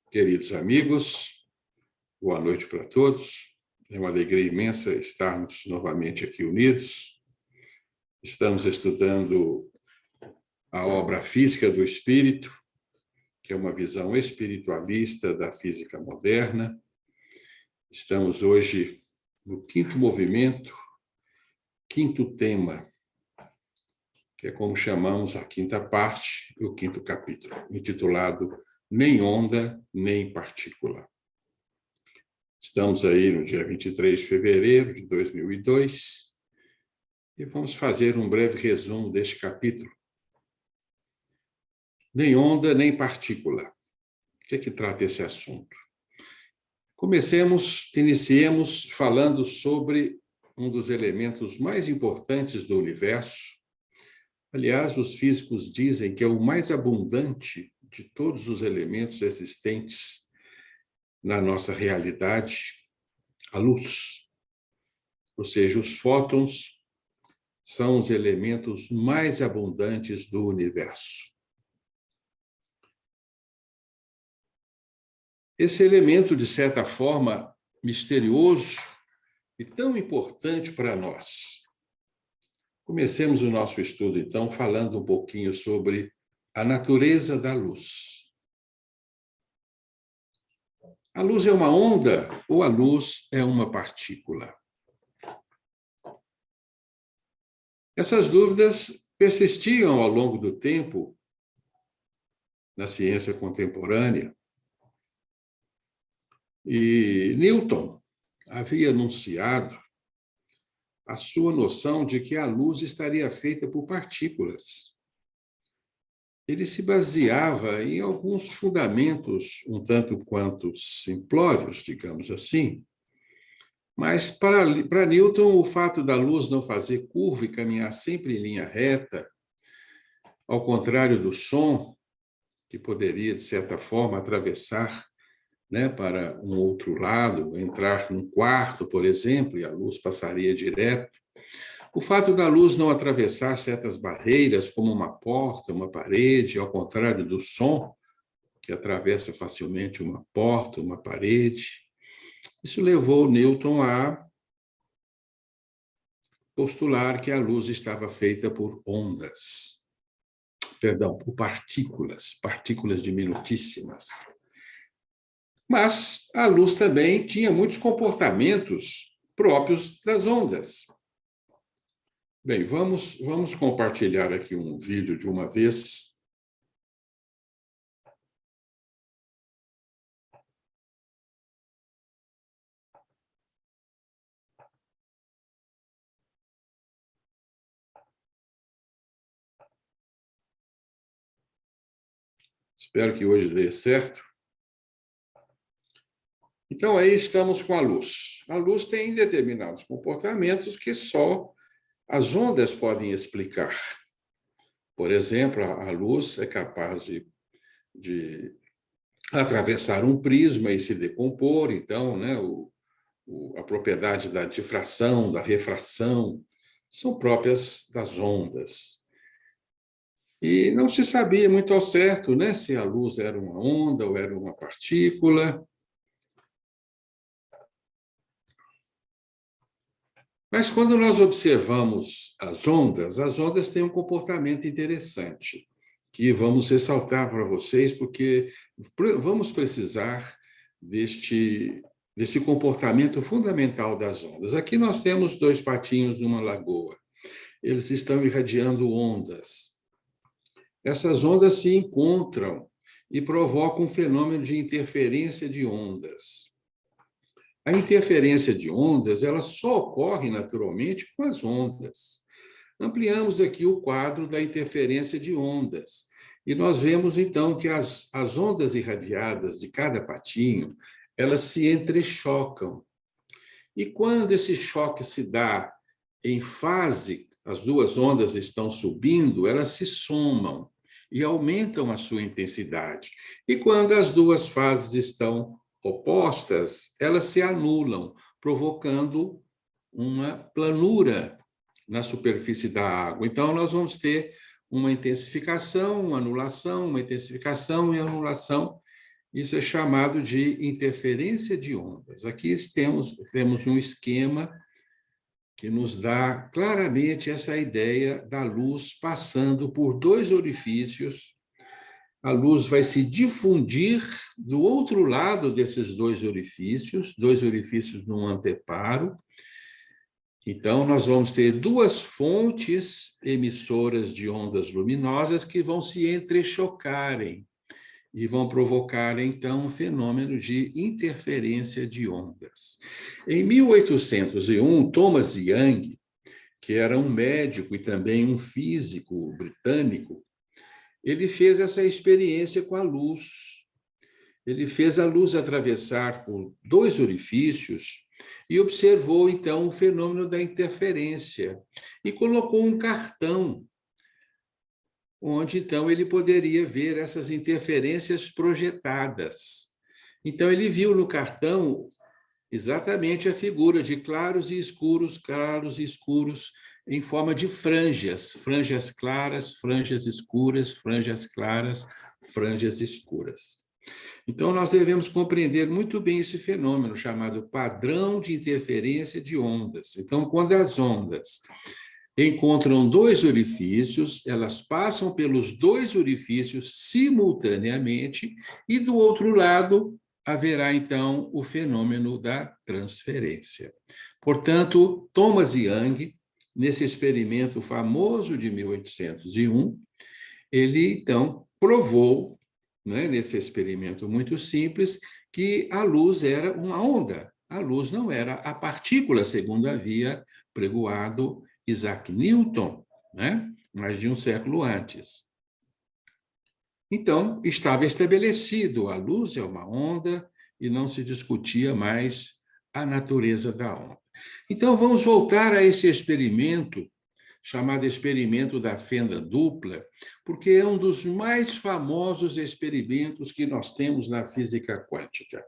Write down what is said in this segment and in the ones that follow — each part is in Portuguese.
Queridos amigos, boa noite para todos. É uma alegria imensa estarmos novamente aqui unidos. Estamos estudando a obra Física do Espírito, que é uma visão espiritualista da física moderna. Estamos hoje no quinto movimento, quinto tema, que é como chamamos a quinta parte, o quinto capítulo, intitulado Nem Onda, Nem Partícula. Estamos aí no dia 23 de fevereiro de 2002 e vamos fazer um breve resumo deste capítulo. Nem onda, nem partícula. O que é que trata esse assunto? Iniciemos falando sobre um dos elementos mais importantes do universo. Aliás, os físicos dizem que é o mais abundante de todos os elementos existentes na nossa realidade, a luz. Ou seja, os fótons são os elementos mais abundantes do universo. Esse elemento, de certa forma, misterioso e tão importante para nós. Comecemos o nosso estudo, então, falando um pouquinho sobre a natureza da luz. A luz é uma onda ou a luz é uma partícula? Essas dúvidas persistiam ao longo do tempo na ciência contemporânea. E Newton havia anunciado a sua noção de que a luz estaria feita por partículas. Ele se baseava em alguns fundamentos um tanto quanto simplórios, digamos assim, mas para Newton o fato da luz não fazer curva e caminhar sempre em linha reta, ao contrário do som, que poderia, de certa forma, atravessar, para um outro lado, entrar num quarto, por exemplo, e a luz passaria direto. O fato da luz não atravessar certas barreiras, como uma porta, uma parede, ao contrário do som, que atravessa facilmente uma porta, uma parede, isso levou Newton a postular que a luz estava feita por ondas, por partículas diminutíssimas. Mas a luz também tinha muitos comportamentos próprios das ondas. Bem, vamos compartilhar aqui um vídeo de uma vez. Espero que hoje dê certo. Então, aí estamos com a luz. A luz tem determinados comportamentos que só as ondas podem explicar. Por exemplo, a luz é capaz de atravessar um prisma e se decompor. Então, a propriedade da difração, da refração, são próprias das ondas. E não se sabia muito ao certo, se a luz era uma onda ou era uma partícula. Mas quando nós observamos as ondas têm um comportamento interessante, que vamos ressaltar para vocês, porque vamos precisar desse comportamento fundamental das ondas. Aqui nós temos dois patinhos numa lagoa. Eles estão irradiando ondas. Essas ondas se encontram e provocam um fenômeno de interferência de ondas. A interferência de ondas, ela só ocorre naturalmente com as ondas. Ampliamos aqui o quadro da interferência de ondas. E nós vemos, então, que as ondas irradiadas de cada patinho, elas se entrechocam. E quando esse choque se dá em fase, as duas ondas estão subindo, elas se somam e aumentam a sua intensidade. E quando as duas fases estão opostas, elas se anulam, provocando uma planura na superfície da água. Então, nós vamos ter uma intensificação, uma anulação, uma intensificação e anulação. Isso é chamado de interferência de ondas. Aqui temos um esquema que nos dá claramente essa ideia da luz passando por dois orifícios. A luz vai se difundir do outro lado desses dois orifícios no anteparo. Então, nós vamos ter duas fontes emissoras de ondas luminosas que vão se entrechocarem e vão provocar, então, um fenômeno de interferência de ondas. Em 1801, Thomas Young, que era um médico e também um físico britânico, ele fez essa experiência com a luz. Ele fez a luz atravessar por dois orifícios e observou, então, o fenômeno da interferência e colocou um cartão onde, então, ele poderia ver essas interferências projetadas. Então, ele viu no cartão exatamente a figura de claros e escuros, em forma de franjas, franjas claras, franjas escuras, franjas claras, franjas escuras. Então, nós devemos compreender muito bem esse fenômeno chamado padrão de interferência de ondas. Então, quando as ondas encontram dois orifícios, elas passam pelos dois orifícios simultaneamente, e do outro lado haverá, então, o fenômeno da transferência. Portanto, Thomas Young, nesse experimento famoso de 1801, ele, então, provou, né, nesse experimento muito simples, que a luz era uma onda. A luz não era a partícula, segundo havia pregoado Isaac Newton, né? Mais de um século antes. Então, estava estabelecido, a luz é uma onda e não se discutia mais a natureza da onda. Então, vamos voltar a esse experimento, chamado experimento da fenda dupla, porque é um dos mais famosos experimentos que nós temos na física quântica.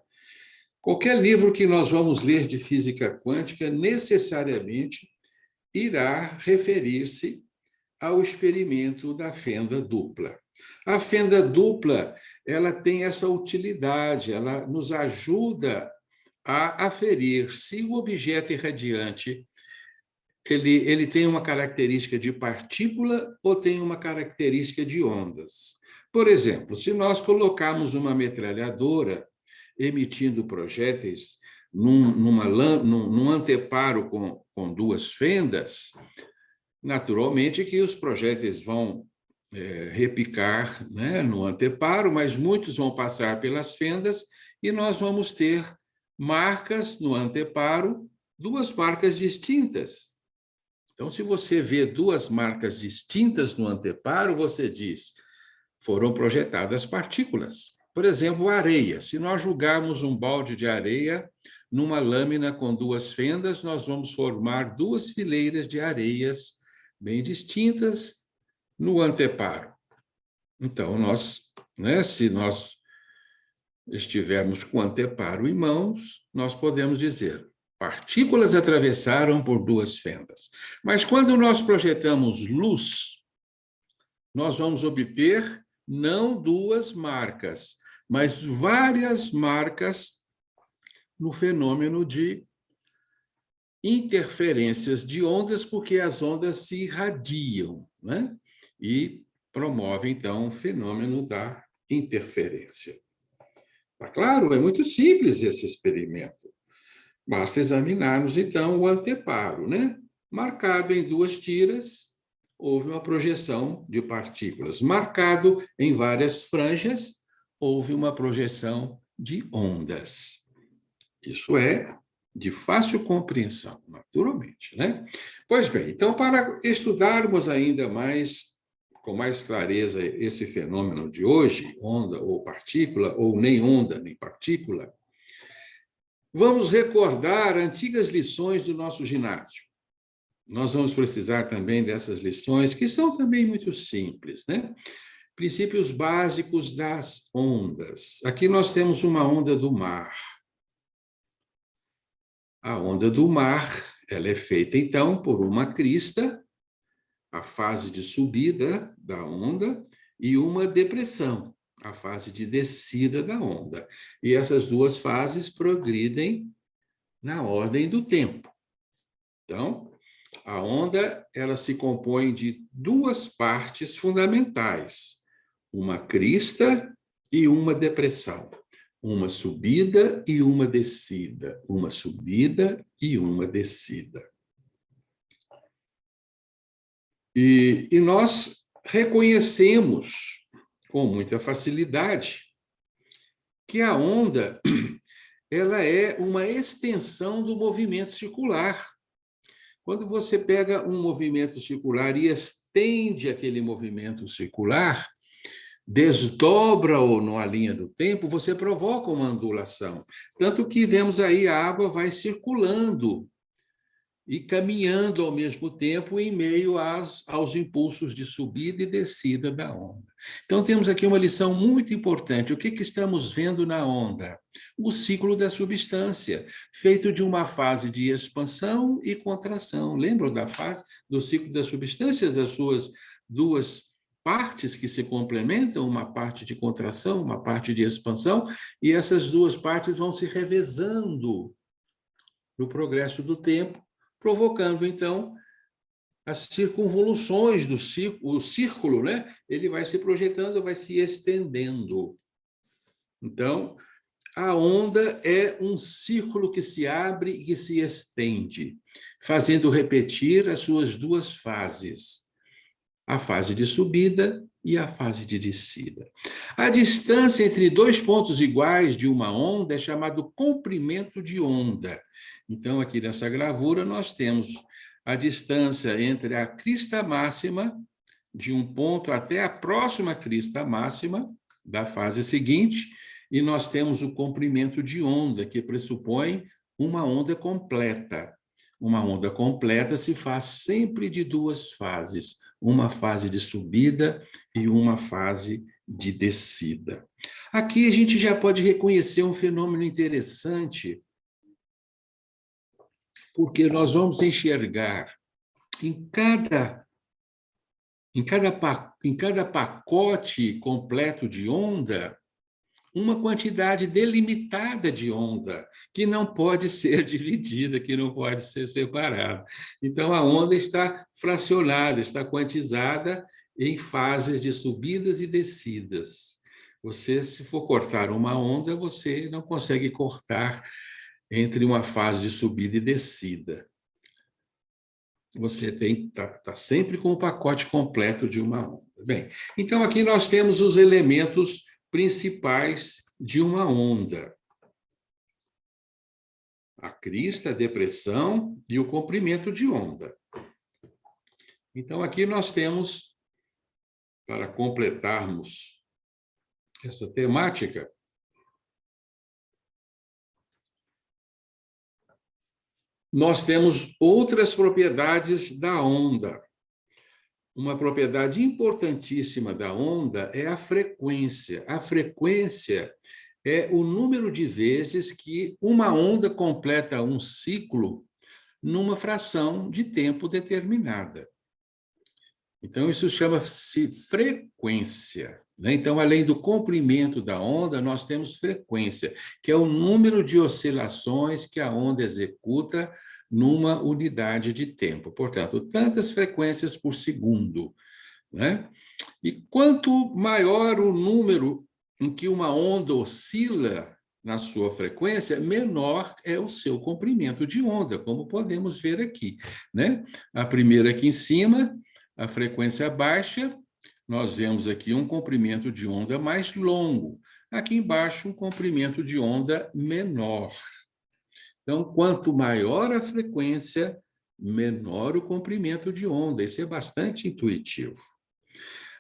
Qualquer livro que nós vamos ler de física quântica, necessariamente irá referir-se ao experimento da fenda dupla. A fenda dupla, ela tem essa utilidade, ela nos ajuda a aferir se o objeto irradiante ele tem uma característica de partícula ou tem uma característica de ondas. Por exemplo, se nós colocarmos uma metralhadora emitindo projéteis num anteparo com duas fendas, naturalmente que os projéteis vão repicar, né, no anteparo, mas muitos vão passar pelas fendas e nós vamos ter marcas no anteparo, duas marcas distintas. Então, se você vê duas marcas distintas no anteparo, você diz, foram projetadas partículas. Por exemplo, areia. Se nós jogarmos um balde de areia numa lâmina com duas fendas, nós vamos formar duas fileiras de areias bem distintas no anteparo. Então, se nós estivermos com o anteparo em mãos, nós podemos dizer, partículas atravessaram por duas fendas. Mas quando nós projetamos luz, nós vamos obter não duas marcas, mas várias marcas no fenômeno de interferências de ondas, porque as ondas se irradiam, né? E promove, então, o fenômeno da interferência. Tá claro? É muito simples esse experimento. Basta examinarmos, então, o anteparo, né? Marcado em duas tiras, houve uma projeção de partículas. Marcado em várias franjas, houve uma projeção de ondas. Isso é de fácil compreensão, naturalmente, né? Pois bem, então, para estudarmos ainda mais, com mais clareza, esse fenômeno de hoje, onda ou partícula, ou nem onda nem partícula, vamos recordar antigas lições do nosso ginásio. Nós vamos precisar também dessas lições, que são também muito simples, né? Princípios básicos das ondas. Aqui nós temos uma onda do mar. A onda do mar Ela é feita, então, por uma crista, a fase de subida da onda, e uma depressão, a fase de descida da onda. E essas duas fases progridem na ordem do tempo. Então, a onda ela se compõe de duas partes fundamentais, uma crista e uma depressão, uma subida e uma descida, uma subida e uma descida. E nós reconhecemos com muita facilidade que a onda ela é uma extensão do movimento circular. Quando você pega um movimento circular e estende aquele movimento circular, desdobra-o numa linha do tempo, você provoca uma ondulação. Tanto que vemos aí a água vai circulando e caminhando ao mesmo tempo em meio aos impulsos de subida e descida da onda. Então, temos aqui uma lição muito importante. O que estamos vendo na onda? O ciclo da substância, feito de uma fase de expansão e contração. Lembram da fase do ciclo das substâncias, as suas duas partes que se complementam, uma parte de contração, uma parte de expansão, e essas duas partes vão se revezando no progresso do tempo, provocando, então, as circunvoluções do círculo, o círculo, né? Ele vai se projetando, vai se estendendo. Então, a onda é um círculo que se abre e que se estende, fazendo repetir as suas duas fases, a fase de subida e a fase de descida. A distância entre dois pontos iguais de uma onda é chamado comprimento de onda. Então, aqui nessa gravura, nós temos a distância entre a crista máxima de um ponto até a próxima crista máxima da fase seguinte, e nós temos o comprimento de onda, que pressupõe uma onda completa. Uma onda completa se faz sempre de duas fases, uma fase de subida e uma fase de descida. Aqui a gente já pode reconhecer um fenômeno interessante, porque nós vamos enxergar em cada pacote completo de onda uma quantidade delimitada de onda, que não pode ser dividida, que não pode ser separada. Então, a onda está fracionada, está quantizada em fases de subidas e descidas. Você, se for cortar uma onda, você não consegue cortar entre uma fase de subida e descida. Você tá sempre com o pacote completo de uma onda. Bem, então aqui nós temos os elementos principais de uma onda: a crista, a depressão e o comprimento de onda. Então, aqui nós temos, para completarmos essa temática, nós temos outras propriedades da onda. Uma propriedade importantíssima da onda é a frequência. A frequência é o número de vezes que uma onda completa um ciclo numa fração de tempo determinada. Então, isso chama-se frequência, né? Então, além do comprimento da onda, nós temos frequência, que é o número de oscilações que a onda executa numa unidade de tempo. Portanto, tantas frequências por segundo, né? E quanto maior o número em que uma onda oscila na sua frequência, menor é o seu comprimento de onda, como podemos ver aqui, né? A primeira aqui em cima, a frequência baixa, nós vemos aqui um comprimento de onda mais longo. Aqui embaixo, um comprimento de onda menor. Então, quanto maior a frequência, menor o comprimento de onda. Isso é bastante intuitivo.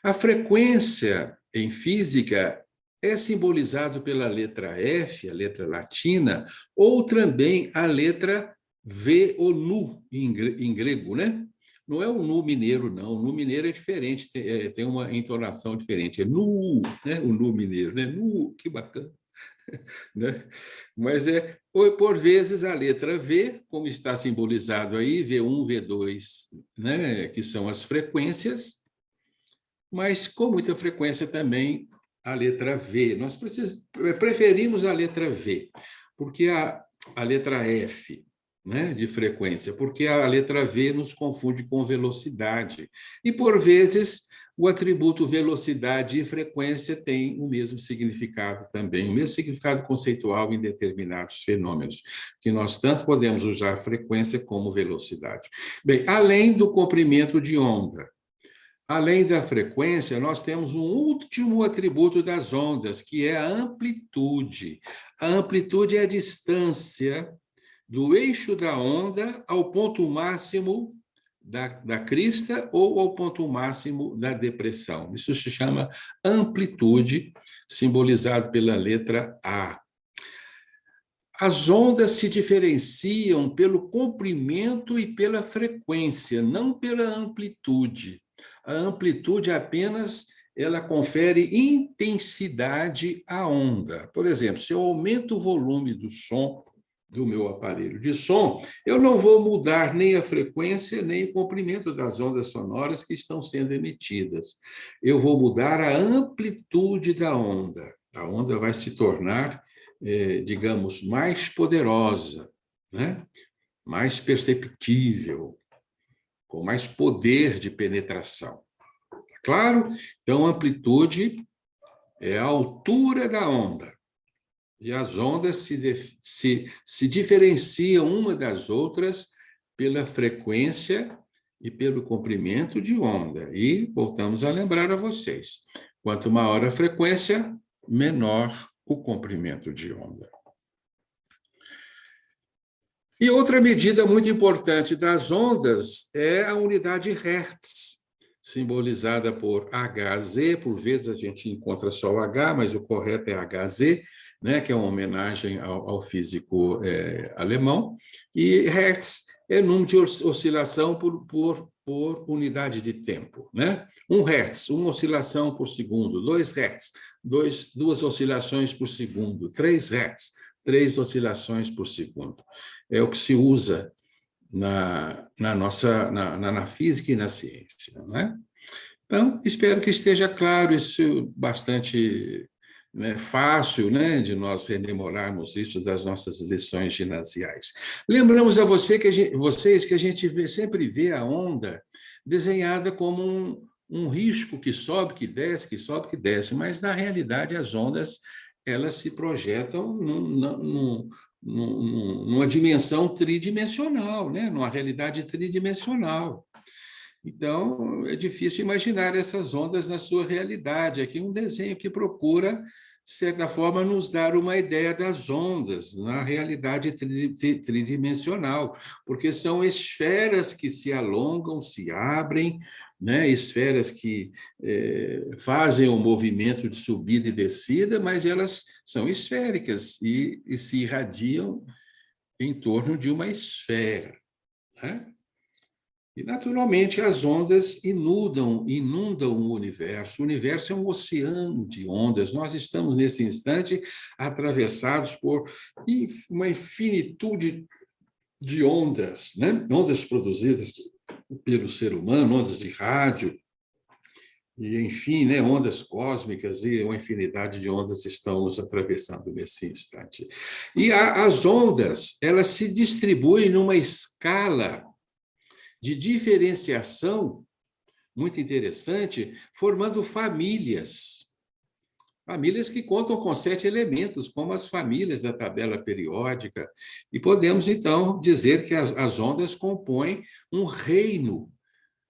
A frequência, em física, é simbolizado pela letra F, a letra latina, ou também a letra V, ou nu, em grego, né? Não é o nu mineiro, não. O nu mineiro é diferente, tem uma entonação diferente. É nu, né? O nu mineiro, né? Nu, que bacana. né? Mas por vezes a letra V, como está simbolizado aí, V1, V2, né? Que são as frequências, mas com muita frequência também a letra V. Nós preferimos a letra V, porque a letra F, né, de frequência, porque a letra V nos confunde com velocidade. E, por vezes, o atributo velocidade e frequência tem o mesmo significado também, o mesmo significado conceitual em determinados fenômenos, que nós tanto podemos usar frequência como velocidade. Bem, além do comprimento de onda, além da frequência, nós temos um último atributo das ondas, que é a amplitude. A amplitude é a distância do eixo da onda ao ponto máximo da crista ou ao ponto máximo da depressão. Isso se chama amplitude, simbolizado pela letra A. As ondas se diferenciam pelo comprimento e pela frequência, não pela amplitude. A amplitude apenas ela confere intensidade à onda. Por exemplo, se eu aumento o volume do som do meu aparelho de som, eu não vou mudar nem a frequência, nem o comprimento das ondas sonoras que estão sendo emitidas. Eu vou mudar a amplitude da onda. A onda vai se tornar, digamos, mais poderosa, né? Mais perceptível, com mais poder de penetração. Claro? Então, amplitude é a altura da onda. E as ondas se diferenciam uma das outras pela frequência e pelo comprimento de onda. E voltamos a lembrar a vocês: quanto maior a frequência, menor o comprimento de onda. E outra medida muito importante das ondas é a unidade Hertz, simbolizada por Hz. Por vezes a gente encontra só o H, mas o correto é Hz, né, que é uma homenagem ao físico alemão. E Hertz é número de oscilação por unidade de tempo, né? 1 Hertz, uma oscilação por segundo. 2 Hertz, duas oscilações por segundo. 3 Hertz, 3 oscilações por segundo. É o que se usa na física e na ciência, né? Então, espero que esteja claro isso, bastante, né, fácil, né, de nós rememorarmos isso das nossas lições ginasiais. Lembramos a vocês que a gente sempre vê a onda desenhada como um risco que sobe, que desce, que sobe, que desce, mas, na realidade, as ondas elas se projetam numa dimensão tridimensional, né? Numa realidade tridimensional. Então, é difícil imaginar essas ondas na sua realidade. Aqui um desenho que procura, de certa forma, nos dar uma ideia das ondas na realidade tridimensional, porque são esferas que se alongam, se abrem, né? Esferas que fazem o movimento de subida e descida, mas elas são esféricas e se irradiam em torno de uma esfera, né? E, naturalmente, as ondas inundam o universo. O universo é um oceano de ondas. Nós estamos, nesse instante, atravessados por uma infinitude de ondas, né? Ondas produzidas pelo ser humano, ondas de rádio, e, enfim, né? Ondas cósmicas, e uma infinidade de ondas estão nos atravessando nesse instante. E as ondas, elas se distribuem numa escala de diferenciação muito interessante, formando famílias. Famílias que contam com 7 elementos, como as famílias da tabela periódica. E podemos, então, dizer que as ondas compõem um reino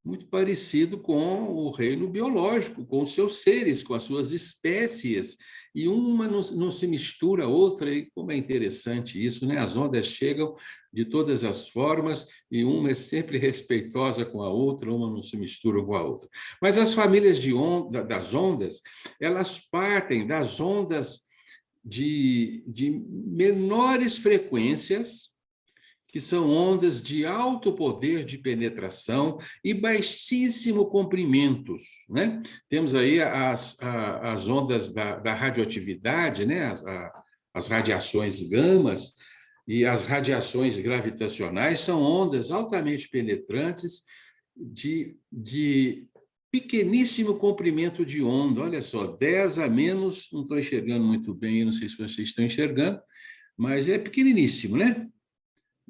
muito parecido com o reino biológico, com os seus seres, com as suas espécies, e uma não se mistura a outra, e como é interessante isso, né? As ondas chegam de todas as formas, e uma é sempre respeitosa com a outra, uma não se mistura com a outra. Mas as famílias das ondas, elas partem das ondas de menores frequências, que são ondas de alto poder de penetração e baixíssimo comprimentos, né? Temos aí as ondas da radioatividade, né? as radiações gamas e as radiações gravitacionais são ondas altamente penetrantes de pequeníssimo comprimento de onda. Olha só, 10 a menos, não estou enxergando muito bem, não sei se vocês estão enxergando, mas é pequeniníssimo, né?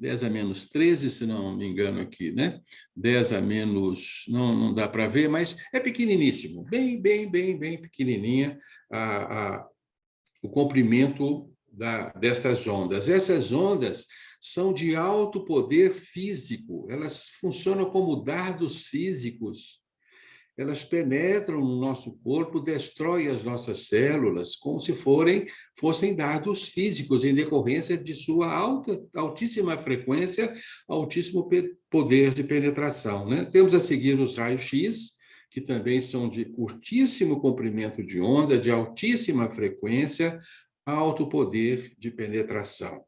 10 a menos 13, se não me engano aqui, né? 10 a menos, não dá para ver, mas é pequeniníssimo, bem pequenininha o comprimento dessas ondas. Essas ondas são de alto poder físico, elas funcionam como dardos físicos. Elas penetram no nosso corpo, destroem as nossas células, como se fossem dardos físicos, em decorrência de sua altíssima frequência, altíssimo poder de penetração, né? Temos a seguir os raios-x, que também são de curtíssimo comprimento de onda, de altíssima frequência, alto poder de penetração.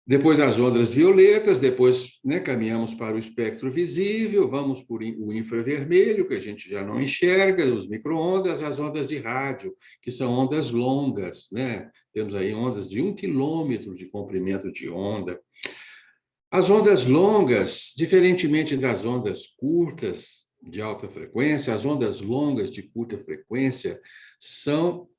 Depois as ondas violetas, depois, né, caminhamos para o espectro visível, vamos por o infravermelho, que a gente já não enxerga, os micro-ondas, as ondas de rádio, que são ondas longas, né? Temos aí ondas de 1 quilômetro de comprimento de onda. As ondas longas, diferentemente das ondas curtas de alta frequência, as ondas longas de curta frequência são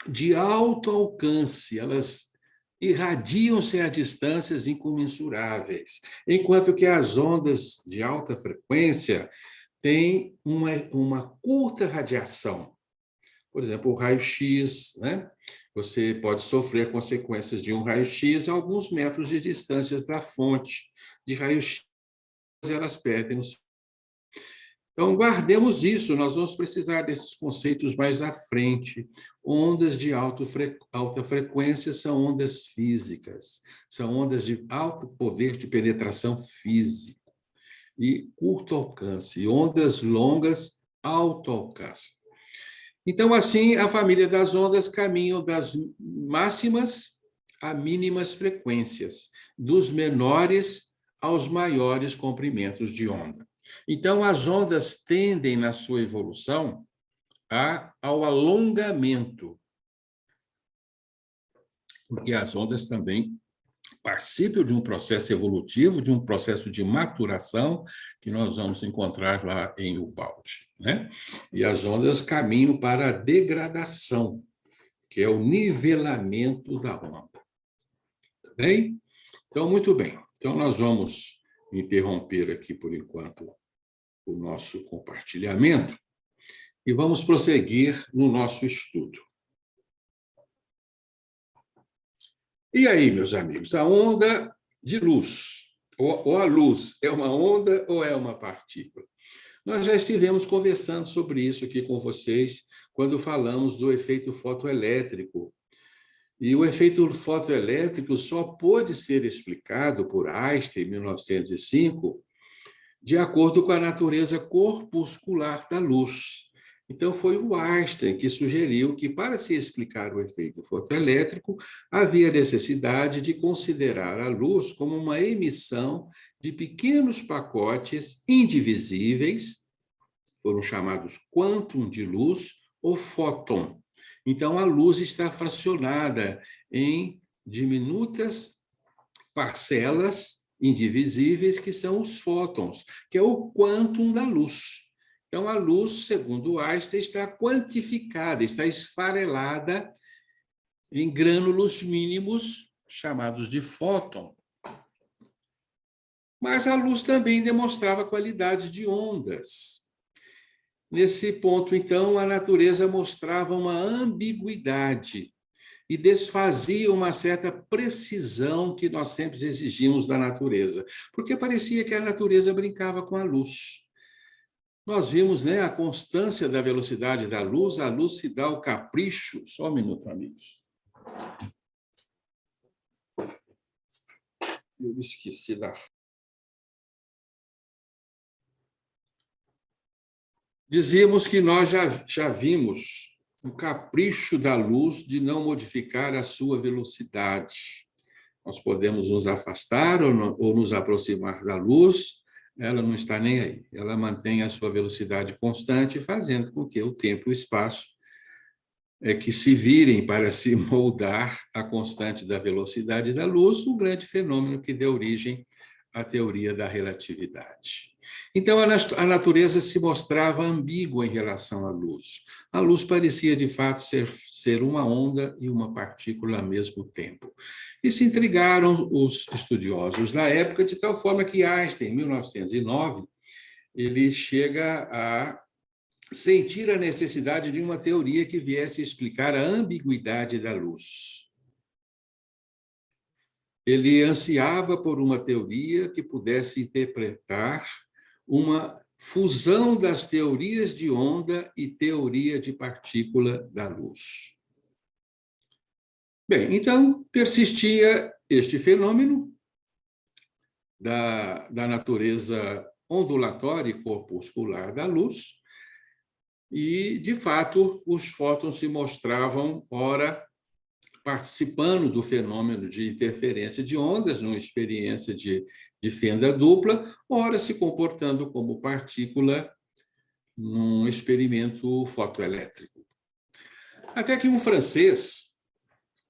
de alto alcance, elas irradiam-se a distâncias incomensuráveis, enquanto que as ondas de alta frequência têm uma curta radiação. Por exemplo, o raio-x, né? Você pode sofrer consequências de um raio-x a alguns metros de distância da fonte de raio-x, elas perdem o. Então, guardemos isso, nós vamos precisar desses conceitos mais à frente. Ondas de alta frequência são ondas físicas, são ondas de alto poder de penetração físico e curto alcance, e ondas longas, alto alcance. Então, assim, a família das ondas caminham das máximas a mínimas frequências, dos menores aos maiores comprimentos de onda. Então, as ondas tendem, na sua evolução, ao alongamento, porque as ondas também participam de um processo evolutivo, de um processo de maturação, que nós vamos encontrar lá em Ubaldi, né? E as ondas caminham para a degradação, que é o nivelamento da onda. Tá bem? Então, muito bem. Então, nós vamos interromper aqui, por enquanto, o nosso compartilhamento e vamos prosseguir no nosso estudo. E aí, meus amigos, a onda de luz, ou a luz, é uma onda ou é uma partícula? Nós já estivemos conversando sobre isso aqui com vocês quando falamos do efeito fotoelétrico. E o efeito fotoelétrico só pôde ser explicado por Einstein, em 1905, de acordo com a natureza corpuscular da luz. Então, foi o Einstein que sugeriu que, para se explicar o efeito fotoelétrico, havia necessidade de considerar a luz como uma emissão de pequenos pacotes indivisíveis, foram chamados quantum de luz ou fóton. Então, a luz está fracionada em diminutas parcelas indivisíveis, que são os fótons, que é o quantum da luz. Então, a luz, segundo Einstein, está quantificada, está esfarelada em grânulos mínimos, chamados de fóton. Mas a luz também demonstrava qualidades de ondas. Nesse ponto, então, a natureza mostrava uma ambiguidade e desfazia uma certa precisão que nós sempre exigimos da natureza, porque parecia que a natureza brincava com a luz. Nós vimos, né, a constância da velocidade da luz, a luz se dá ao capricho. Só um minuto, amigos. Eu esqueci da... Dizíamos que nós já vimos o capricho da luz de não modificar a sua velocidade. Nós podemos nos afastar ou nos aproximar da luz, ela não está nem aí. Ela mantém a sua velocidade constante, fazendo com que o tempo e o espaço que se virem para se moldar à constante da velocidade da luz, o grande fenômeno que deu origem à teoria da relatividade. Então, a natureza se mostrava ambígua em relação à luz. A luz parecia, de fato, ser uma onda e uma partícula ao mesmo tempo. E se intrigaram os estudiosos da época, de tal forma que Einstein, em 1909, ele chega a sentir a necessidade de uma teoria que viesse explicar a ambiguidade da luz. Ele ansiava por uma teoria que pudesse interpretar uma fusão das teorias de onda e teoria de partícula da luz. Bem, então persistia este fenômeno da natureza ondulatória e corpuscular da luz, e, de fato, os fótons se mostravam, ora, participando do fenômeno de interferência de ondas, numa experiência de fenda dupla, ora se comportando como partícula num experimento fotoelétrico. Até que um francês,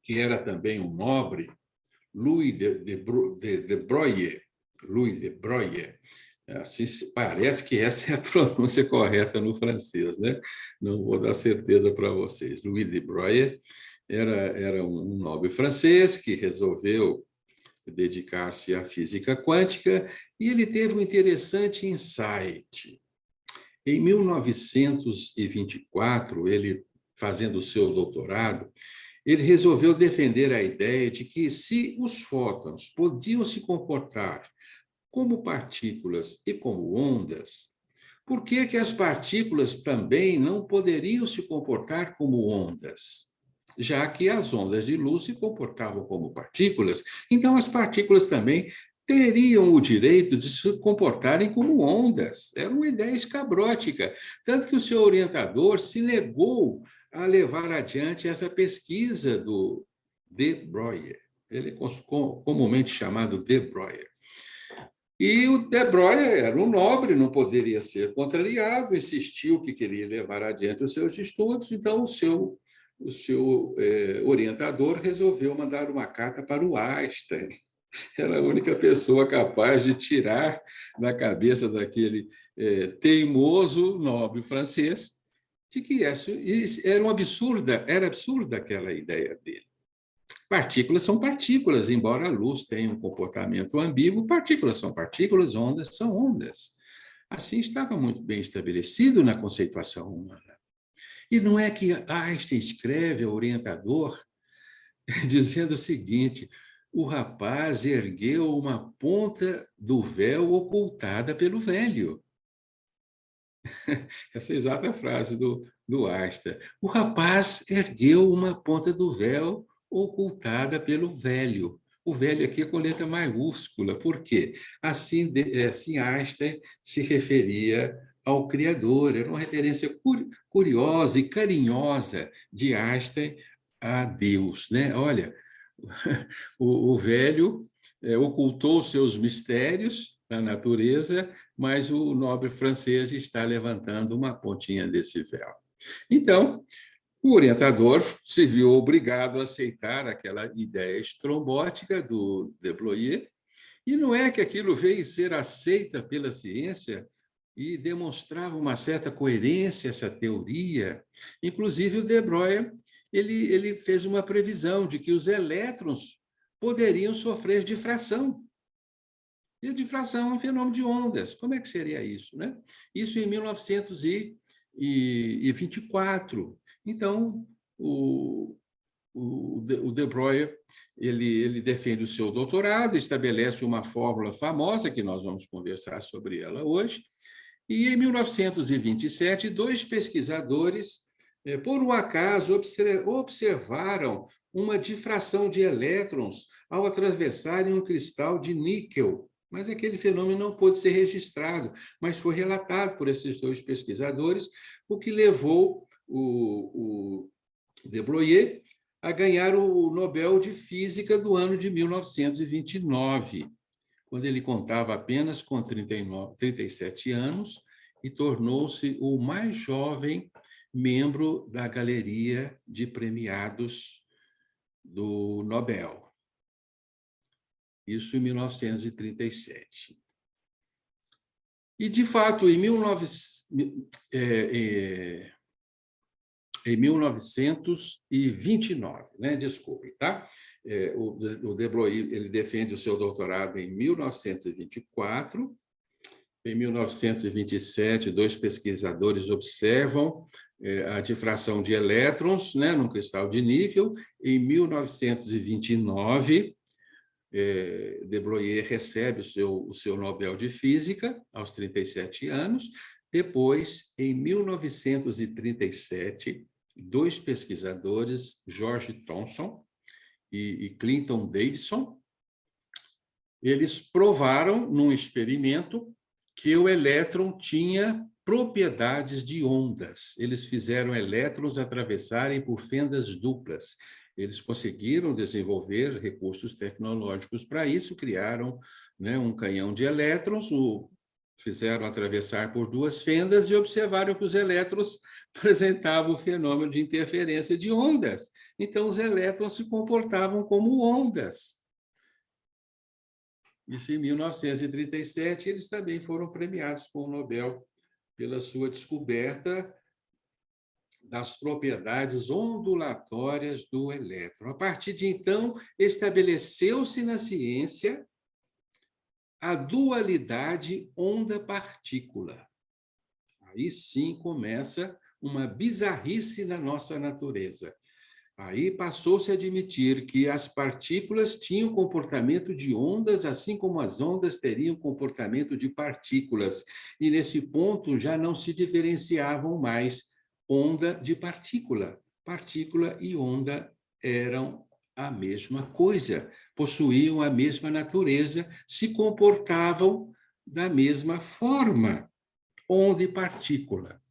que era também um nobre, Louis de Broglie, assim, parece que essa é a pronúncia correta no francês, né? Não vou dar certeza para vocês. Louis de Broglie era um nobre francês que resolveu dedicar-se à física quântica e ele teve um interessante insight. Em 1924, ele, fazendo o seu doutorado, ele resolveu defender a ideia de que, se os fótons podiam se comportar como partículas e como ondas, por que as partículas também não poderiam se comportar como ondas? Já que as ondas de luz se comportavam como partículas, então as partículas também teriam o direito de se comportarem como ondas. Era uma ideia escabrótica, tanto que o seu orientador se negou a levar adiante essa pesquisa do de Broglie. Ele é comumente chamado de Broglie. E o de Broglie era um nobre, não poderia ser contrariado, insistiu que queria levar adiante os seus estudos, então o seu orientador resolveu mandar uma carta para o Einstein. Era a única pessoa capaz de tirar da cabeça daquele teimoso nobre francês de que era absurda aquela ideia dele. Partículas são partículas, embora a luz tenha um comportamento ambíguo, partículas são partículas, ondas são ondas. Assim estava muito bem estabelecido na conceituação humana. E não é que Einstein escreve ao orientador dizendo o seguinte: o rapaz ergueu uma ponta do véu ocultada pelo velho. Essa é a exata frase do Einstein. O rapaz ergueu uma ponta do véu ocultada pelo velho. O velho aqui é com letra maiúscula. Por quê? Assim Einstein se referia ao Criador. Era uma referência curiosa e carinhosa de Einstein a Deus, né? Olha, o velho ocultou seus mistérios na natureza, mas o nobre francês está levantando uma pontinha desse véu. Então, o orientador se viu obrigado a aceitar aquela ideia estrombótica do de Broglie, e não é que aquilo veio ser aceita pela ciência e demonstrava uma certa coerência essa teoria. Inclusive, o de Broglie ele fez uma previsão de que os elétrons poderiam sofrer difração. E a difração é um fenômeno de ondas. Como é que seria isso, né? Isso em 1924. Então, o de Broglie ele defende o seu doutorado, estabelece uma fórmula famosa, que nós vamos conversar sobre ela hoje, e em 1927, dois pesquisadores, por um acaso, observaram uma difração de elétrons ao atravessarem um cristal de níquel. Mas aquele fenômeno não pôde ser registrado, mas foi relatado por esses dois pesquisadores, o que levou o de Broglie a ganhar o Nobel de Física do ano de 1929, quando ele contava apenas com 37 anos e tornou-se o mais jovem membro da galeria de premiados do Nobel. Isso em 1937. E, de fato, em 1929, né? Desculpe, tá? O de Broglie, ele defende o seu doutorado em 1924. Em 1927, dois pesquisadores observam a difração de elétrons, né, num cristal de níquel. Em 1929, de Broglie recebe o seu Nobel de Física, aos 37 anos. Depois, em 1937, dois pesquisadores, George Thomson e Clinton Davidson, eles provaram, num experimento, que o elétron tinha propriedades de ondas. Eles fizeram elétrons atravessarem por fendas duplas. Eles conseguiram desenvolver recursos tecnológicos para isso, criaram, né, um canhão de elétrons, fizeram atravessar por duas fendas e observaram que os elétrons apresentavam o fenômeno de interferência de ondas. Então, os elétrons se comportavam como ondas. Isso em 1937, eles também foram premiados com o Nobel pela sua descoberta das propriedades ondulatórias do elétron. A partir de então, estabeleceu-se na ciência a dualidade onda-partícula. Aí sim começa uma bizarrice na nossa natureza. Aí passou-se a admitir que as partículas tinham comportamento de ondas, assim como as ondas teriam comportamento de partículas. E, nesse ponto, já não se diferenciavam mais onda de partícula. Partícula e onda eram a mesma coisa, possuíam a mesma natureza, se comportavam da mesma forma, onda e partícula.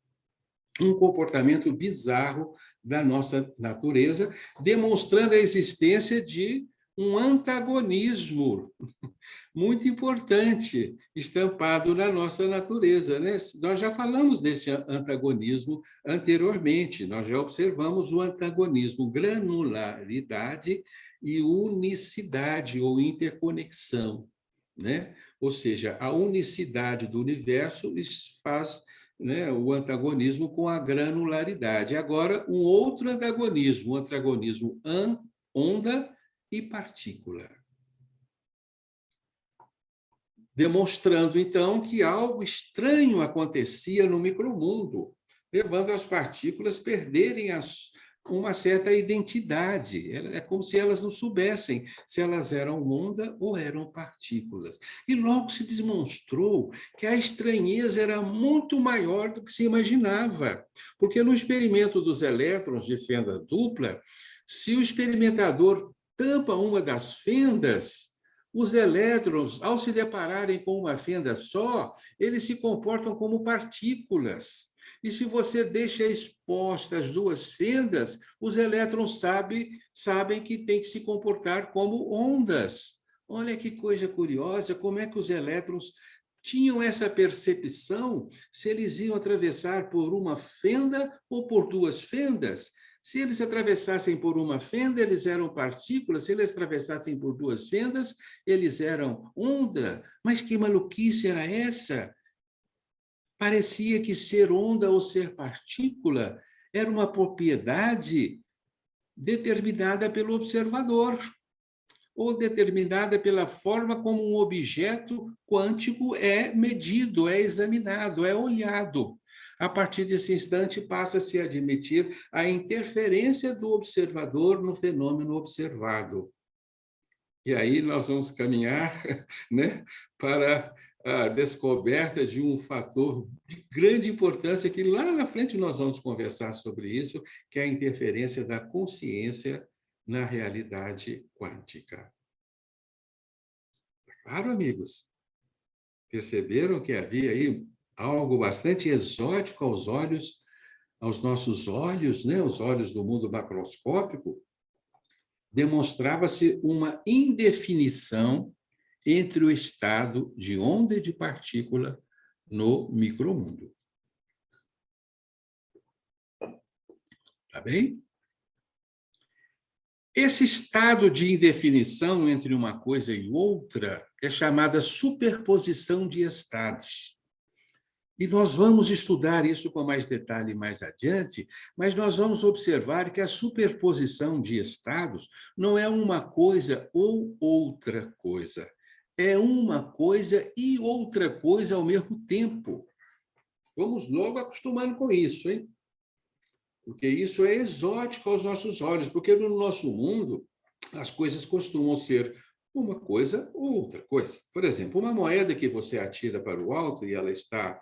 Um comportamento bizarro da nossa natureza, demonstrando a existência de um antagonismo muito importante, estampado na nossa natureza, né? Nós já falamos deste antagonismo anteriormente, nós já observamos o antagonismo, granularidade e unicidade ou interconexão, né? Ou seja, a unicidade do universo faz, né, o antagonismo com a granularidade. Agora, um outro antagonismo, o antagonismo onda e partícula. Demonstrando, então, que algo estranho acontecia no micromundo, levando as partículas a perderem uma certa identidade. É como se elas não soubessem se elas eram onda ou eram partículas. E logo se demonstrou que a estranheza era muito maior do que se imaginava, porque no experimento dos elétrons de fenda dupla, se o experimentador tampa uma das fendas, os elétrons, ao se depararem com uma fenda só, eles se comportam como partículas. E se você deixa expostas as duas fendas, os elétrons sabem que tem que se comportar como ondas. Olha que coisa curiosa, como é que os elétrons tinham essa percepção se eles iam atravessar por uma fenda ou por duas fendas. Se eles atravessassem por uma fenda, eles eram partículas. Se eles atravessassem por duas fendas, eles eram onda. Mas que maluquice era essa? Parecia que ser onda ou ser partícula era uma propriedade determinada pelo observador, ou determinada pela forma como um objeto quântico é medido, é examinado, é olhado. A partir desse instante, passa-se a admitir a interferência do observador no fenômeno observado. E aí nós vamos caminhar, né, para a descoberta de um fator de grande importância, que lá na frente nós vamos conversar sobre isso, que é a interferência da consciência na realidade quântica. Claro, amigos, perceberam que havia aí algo bastante exótico aos nossos olhos, né, os olhos do mundo macroscópico? Demonstrava-se uma indefinição entre o estado de onda e de partícula no micromundo. Tá bem? Esse estado de indefinição entre uma coisa e outra é chamada superposição de estados. E nós vamos estudar isso com mais detalhe mais adiante, mas nós vamos observar que a superposição de estados não é uma coisa ou outra coisa. É uma coisa e outra coisa ao mesmo tempo. Vamos logo acostumando com isso, hein? Porque isso é exótico aos nossos olhos, porque no nosso mundo as coisas costumam ser uma coisa ou outra coisa. Por exemplo, uma moeda que você atira para o alto e ela está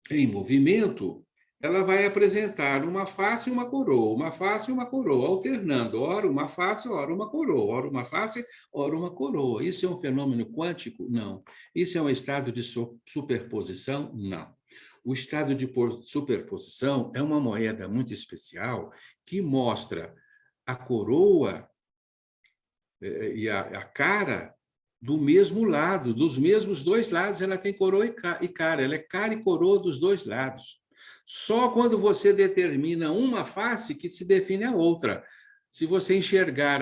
em movimento, ela vai apresentar uma face e uma coroa, uma face e uma coroa, alternando, ora uma face, ora uma coroa, ora uma face, ora uma coroa. Isso é um fenômeno quântico? Não. Isso é um estado de superposição? Não. O estado de superposição é uma moeda muito especial que mostra a coroa e a cara do mesmo lado, dos mesmos dois lados. Ela tem coroa e cara, ela é cara e coroa dos dois lados. Só quando você determina uma face que se define a outra. Se você enxergar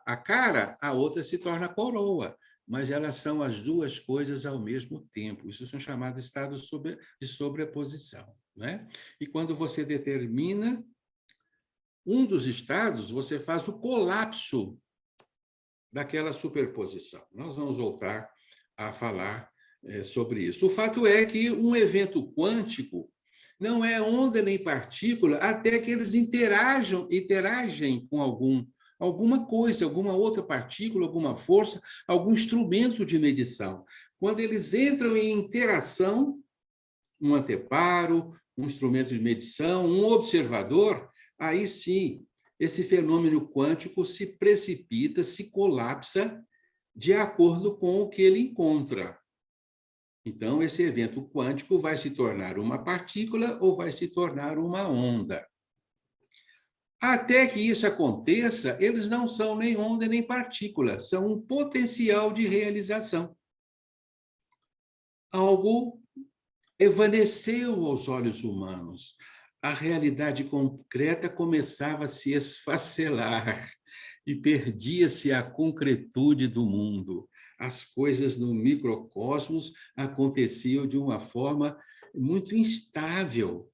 a cara, a outra se torna coroa, mas elas são as duas coisas ao mesmo tempo. Isso são chamados estados de sobreposição, né? E quando você determina um dos estados, você faz o colapso daquela superposição. Nós vamos voltar a falar sobre isso. O fato é que um evento quântico não é onda nem partícula até que eles interagem com alguma coisa, alguma outra partícula, alguma força, algum instrumento de medição. Quando eles entram em interação, um anteparo, um instrumento de medição, um observador, aí sim, esse fenômeno quântico se precipita, se colapsa de acordo com o que ele encontra. Então, esse evento quântico vai se tornar uma partícula ou vai se tornar uma onda. Até que isso aconteça, eles não são nem onda nem partícula, são um potencial de realização. Algo evaneceu aos olhos humanos. A realidade concreta começava a se esfacelar e perdia-se a concretude do mundo. As coisas no microcosmos aconteciam de uma forma muito instável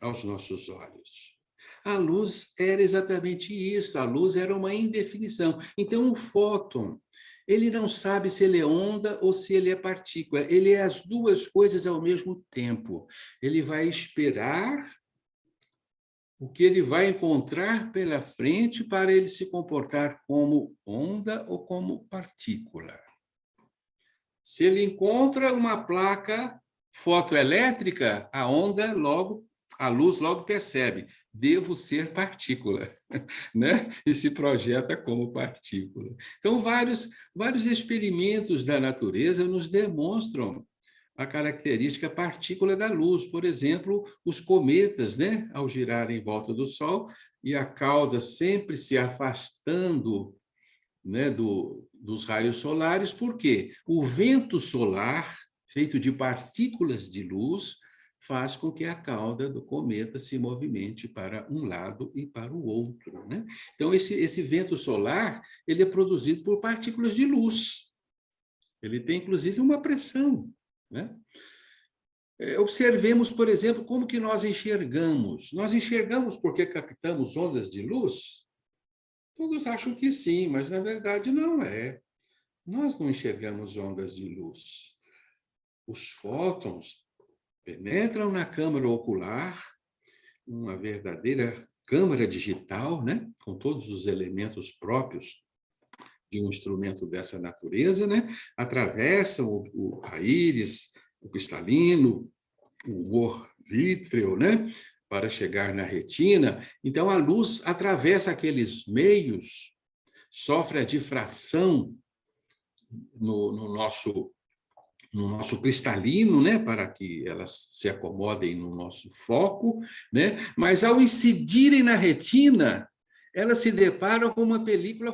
aos nossos olhos. A luz era exatamente isso, a luz era uma indefinição. Então, o fóton, ele não sabe se ele é onda ou se ele é partícula, ele é as duas coisas ao mesmo tempo. Ele vai esperar o que ele vai encontrar pela frente para ele se comportar como onda ou como partícula. Se ele encontra uma placa fotoelétrica, a luz logo percebe, devo ser partícula, né? E se projeta como partícula. Então, vários experimentos da natureza nos demonstram a característica partícula da luz. Por exemplo, os cometas, né? Ao girarem em volta do Sol, e a cauda sempre se afastando, né, dos raios solares, porque o vento solar, feito de partículas de luz, faz com que a cauda do cometa se movimente para um lado e para o outro, né? Então, esse vento solar, ele é produzido por partículas de luz. Ele tem, inclusive, uma pressão, né? Observemos, por exemplo, como que nós enxergamos. Nós enxergamos porque captamos ondas de luz? Todos acham que sim, mas na verdade não é. Nós não enxergamos ondas de luz. Os fótons penetram na câmara ocular, uma verdadeira câmara digital, né? Com todos os elementos próprios de um instrumento dessa natureza, né? Atravessam a íris, o cristalino, o humor vítreo, né? Para chegar na retina. Então, a luz atravessa aqueles meios, sofre a difração no nosso cristalino, né, para que elas se acomodem no nosso foco, né? Mas ao incidirem na retina, elas se deparam com uma película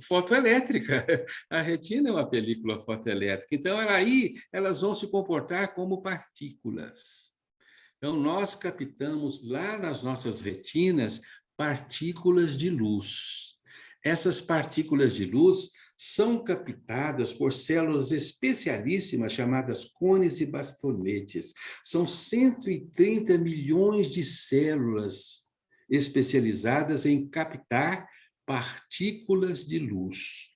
fotoelétrica. A retina é uma película fotoelétrica. Então, aí elas vão se comportar como partículas. Então, nós captamos lá nas nossas retinas partículas de luz. Essas partículas de luz são captadas por células especialíssimas chamadas cones e bastonetes. São 130 milhões de células especializadas em captar partículas de luz.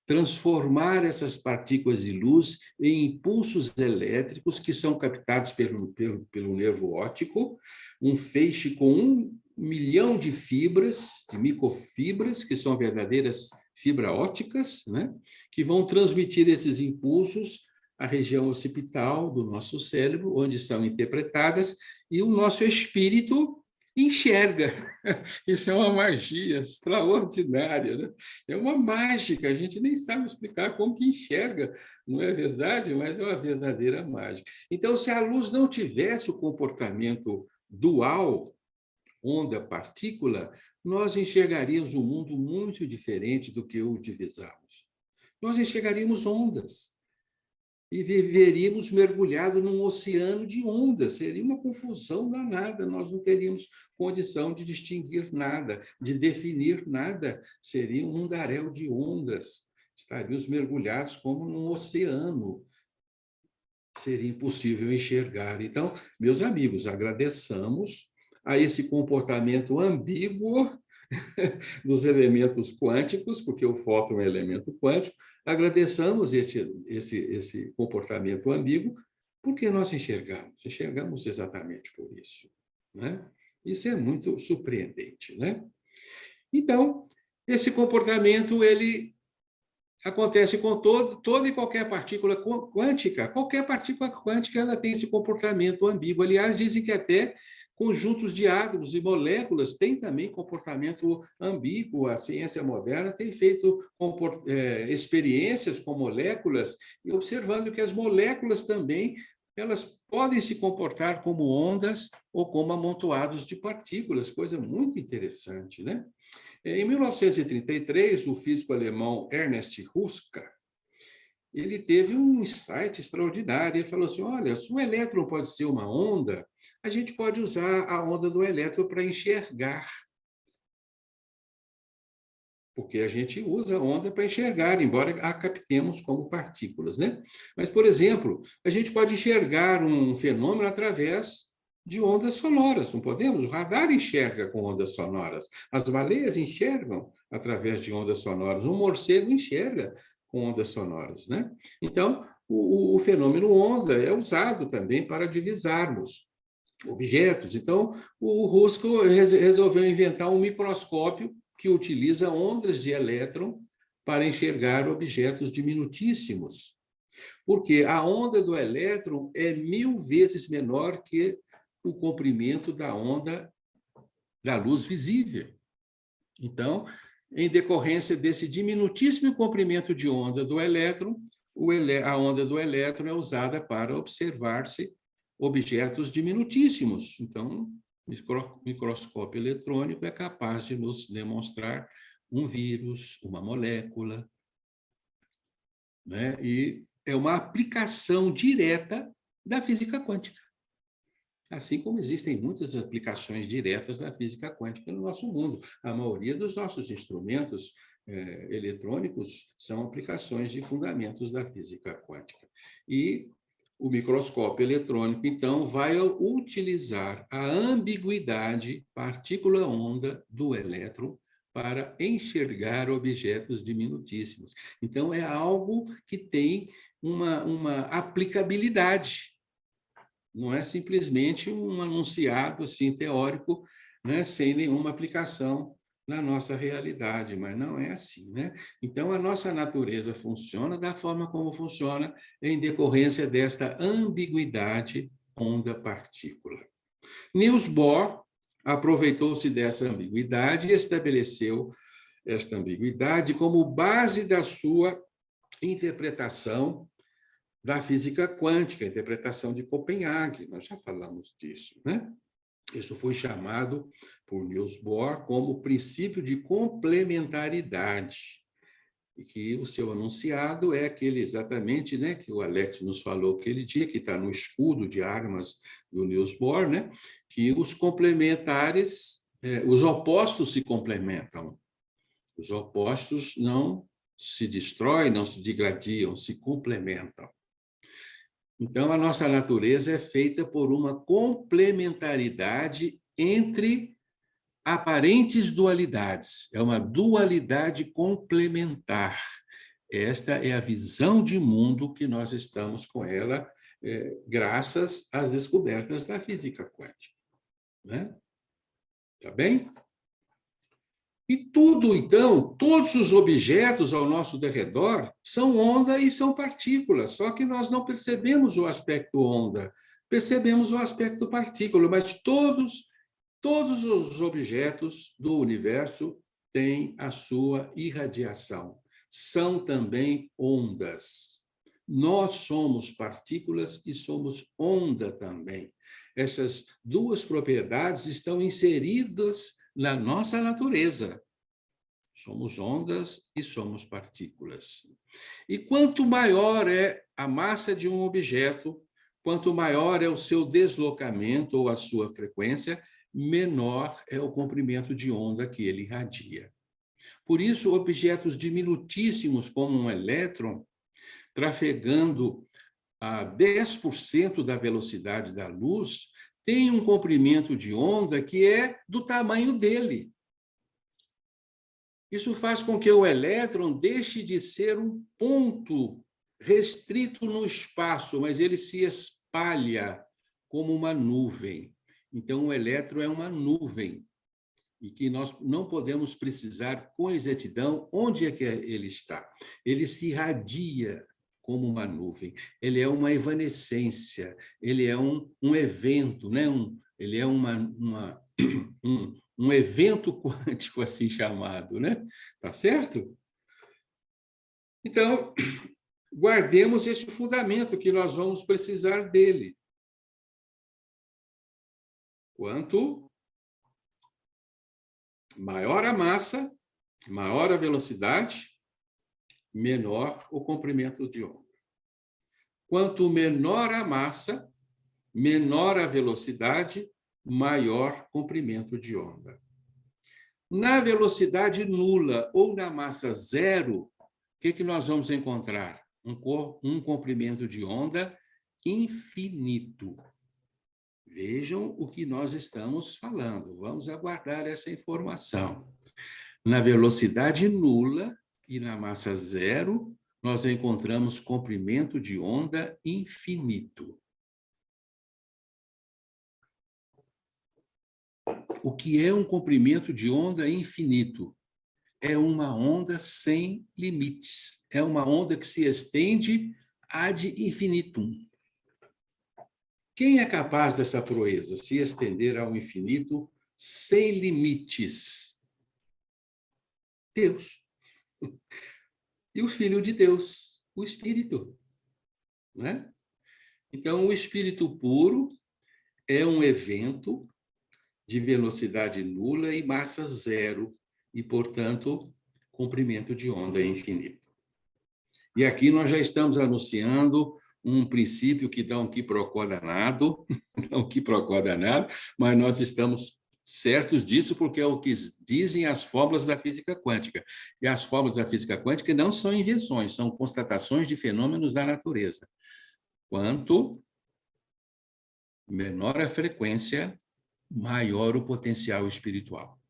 Transformar essas partículas de luz em impulsos elétricos que são captados pelo nervo óptico, um feixe com 1 milhão de fibras, de microfibras, que são verdadeiras fibras ópticas, né? Que vão transmitir esses impulsos à região occipital do nosso cérebro, onde são interpretadas, e o nosso espírito enxerga. Isso é uma magia extraordinária, né? É uma mágica, a gente nem sabe explicar como que enxerga, não é verdade? Mas é uma verdadeira mágica. Então, se a luz não tivesse o comportamento dual, onda-partícula, nós enxergaríamos um mundo muito diferente do que o divisamos. Nós enxergaríamos ondas e viveríamos mergulhados num oceano de ondas. Seria uma confusão danada, nós não teríamos condição de distinguir nada, de definir nada. Seria um mundaréu de ondas. Estaríamos mergulhados como num oceano. Seria impossível enxergar. Então, meus amigos, agradeçamos a esse comportamento ambíguo dos elementos quânticos, porque o fóton é um elemento quântico, agradeçamos esse comportamento ambíguo, porque nós enxergamos exatamente por isso. Né? Isso é muito surpreendente. Né? Então, esse comportamento ele acontece com toda e qualquer partícula quântica. Qualquer partícula quântica ela tem esse comportamento ambíguo. Aliás, dizem que até conjuntos de átomos e moléculas têm também comportamento ambíguo. A ciência moderna tem feito experiências com moléculas e observando que as moléculas também elas podem se comportar como ondas ou como amontoados de partículas, coisa muito interessante, né? Em 1933, o físico alemão Ernest Ruska, ele teve um insight extraordinário. Ele falou assim, olha, se o elétron pode ser uma onda, a gente pode usar a onda do elétron para enxergar. Porque a gente usa a onda para enxergar, embora a captemos como partículas, né? Mas, por exemplo, a gente pode enxergar um fenômeno através de ondas sonoras, não podemos? O radar enxerga com ondas sonoras, as baleias enxergam através de ondas sonoras, o morcego enxerga com ondas sonoras, né? Então, o fenômeno onda é usado também para divisarmos objetos. Então, o Russell resolveu inventar um microscópio que utiliza ondas de elétron para enxergar objetos diminutíssimos. Porque a onda do elétron é 1000 vezes menor que o comprimento da onda da luz visível. Então, em decorrência desse diminutíssimo comprimento de onda do elétron, a onda do elétron é usada para observar-se objetos diminutíssimos. Então, o microscópio eletrônico é capaz de nos demonstrar um vírus, uma molécula, né? E é uma aplicação direta da física quântica. Assim como existem muitas aplicações diretas da física quântica no nosso mundo. A maioria dos nossos instrumentos eletrônicos são aplicações de fundamentos da física quântica. E o microscópio eletrônico, então, vai utilizar a ambiguidade partícula-onda do elétron para enxergar objetos diminutíssimos. Então, é algo que tem uma aplicabilidade. Não é simplesmente um anunciado assim, teórico, né, sem nenhuma aplicação na nossa realidade, mas não é assim, né? Então, a nossa natureza funciona da forma como funciona em decorrência desta ambiguidade onda-partícula. Niels Bohr aproveitou-se dessa ambiguidade e estabeleceu esta ambiguidade como base da sua interpretação da física quântica, a interpretação de Copenhague, nós já falamos disso, né? Isso foi chamado por Niels Bohr como princípio de complementaridade. e que o seu enunciado é aquele exatamente, né, que o Alex nos falou aquele dia, que está no escudo de armas do Niels Bohr, né, que os complementares, os opostos se complementam. Os opostos não se destroem, não se degradiam, se complementam. Então, a nossa natureza é feita por uma complementaridade entre aparentes dualidades. É uma dualidade complementar. Esta é a visão de mundo que nós estamos com ela, graças às descobertas da física quântica. Né? Tá bem? E tudo, então, todos os objetos ao nosso derredor são onda e são partículas, só que nós não percebemos o aspecto onda, percebemos o aspecto partícula, mas todos os objetos do universo têm a sua irradiação, são também ondas. Nós somos partículas e somos onda também. Essas duas propriedades estão inseridas na nossa natureza. Somos ondas e somos partículas. E quanto maior é a massa de um objeto, quanto maior é o seu deslocamento ou a sua frequência, menor é o comprimento de onda que ele irradia. Por isso, objetos diminutíssimos, como um elétron, trafegando a 10% da velocidade da luz, têm um comprimento de onda que é do tamanho dele. Isso faz com que o elétron deixe de ser um ponto restrito no espaço, mas ele se espalha como uma nuvem. Então, o elétron é uma nuvem, e que nós não podemos precisar com exatidão onde é que ele está. Ele se irradia como uma nuvem, ele é uma evanescência, ele é um evento, né? Ele é um evento quântico assim chamado, né? Tá certo? Então, guardemos este fundamento que nós vamos precisar dele. Quanto maior a massa, maior a velocidade, menor o comprimento de onda. Quanto menor a massa, menor a velocidade, maior comprimento de onda. Na velocidade nula ou na massa zero, o que nós vamos encontrar? Um comprimento de onda infinito. Vejam o que nós estamos falando. Vamos aguardar essa informação. Na velocidade nula e na massa zero, nós encontramos comprimento de onda infinito. O que é um comprimento de onda infinito? É uma onda sem limites. É uma onda que se estende ad infinitum. Quem é capaz dessa proeza, se estender ao infinito sem limites? Deus. E o Filho de Deus, o Espírito. Né? Então, o Espírito puro é um evento de velocidade nula e massa zero, e, portanto, comprimento de onda infinito. E aqui nós já estamos anunciando um princípio que dá um quiprocó danado, mas nós estamos certos disso porque é o que dizem as fórmulas da física quântica. E as fórmulas da física quântica não são invenções, são constatações de fenômenos da natureza. Quanto menor a frequência, maior o potencial espiritual.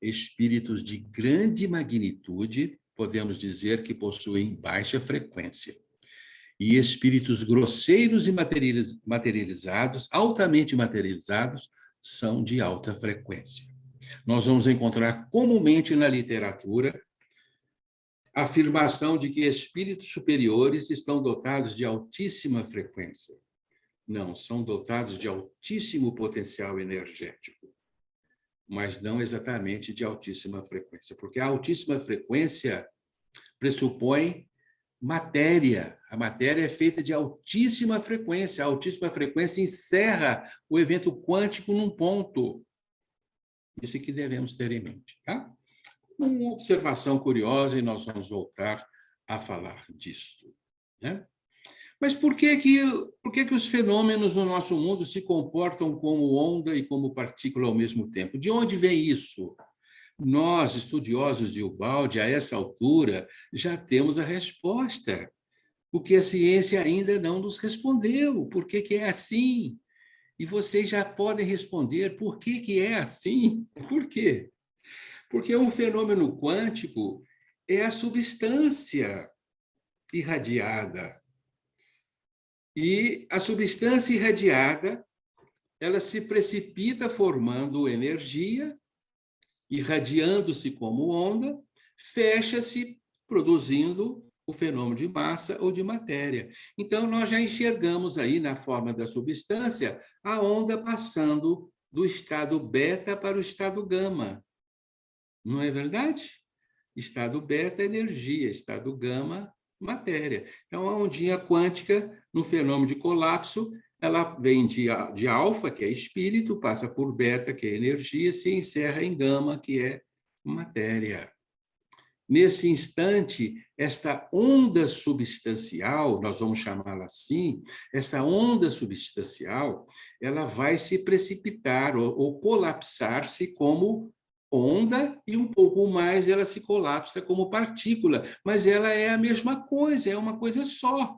Espíritos de grande magnitude, podemos dizer que possuem baixa frequência. E espíritos grosseiros e materializados, altamente materializados, são de alta frequência. Nós vamos encontrar comumente na literatura a afirmação de que espíritos superiores estão dotados de altíssima frequência. Não, são dotados de altíssimo potencial energético, mas não exatamente de altíssima frequência, porque a altíssima frequência pressupõe matéria. A matéria é feita de altíssima frequência. A altíssima frequência encerra o evento quântico num ponto. Isso é que devemos ter em mente, tá? uma observação curiosa e nós vamos voltar a falar disso, né? Mas por que que os fenômenos no nosso mundo se comportam como onda e como partícula ao mesmo tempo? De onde vem isso? Nós, estudiosos de Ubaldi, a essa altura, já temos a resposta, porque a ciência ainda não nos respondeu. Por que que é assim? E vocês já podem responder por que que é assim. Por quê? Porque um fenômeno quântico é a substância irradiada. E a substância irradiada, ela se precipita formando energia, irradiando-se como onda, fecha-se produzindo o fenômeno de massa ou de matéria. Então, nós já enxergamos aí, na forma da substância, a onda passando do estado beta para o estado gama. Não é verdade? Estado beta, energia, estado gama, matéria. Então, a ondinha quântica, no fenômeno de colapso, ela vem de alfa, que é espírito, passa por beta, que é energia, se encerra em gama, que é matéria. Nesse instante, esta onda substancial, nós vamos chamá-la assim, essa onda substancial, ela vai se precipitar ou colapsar-se como onda e um pouco mais ela se colapsa como partícula, mas ela é a mesma coisa, é uma coisa só.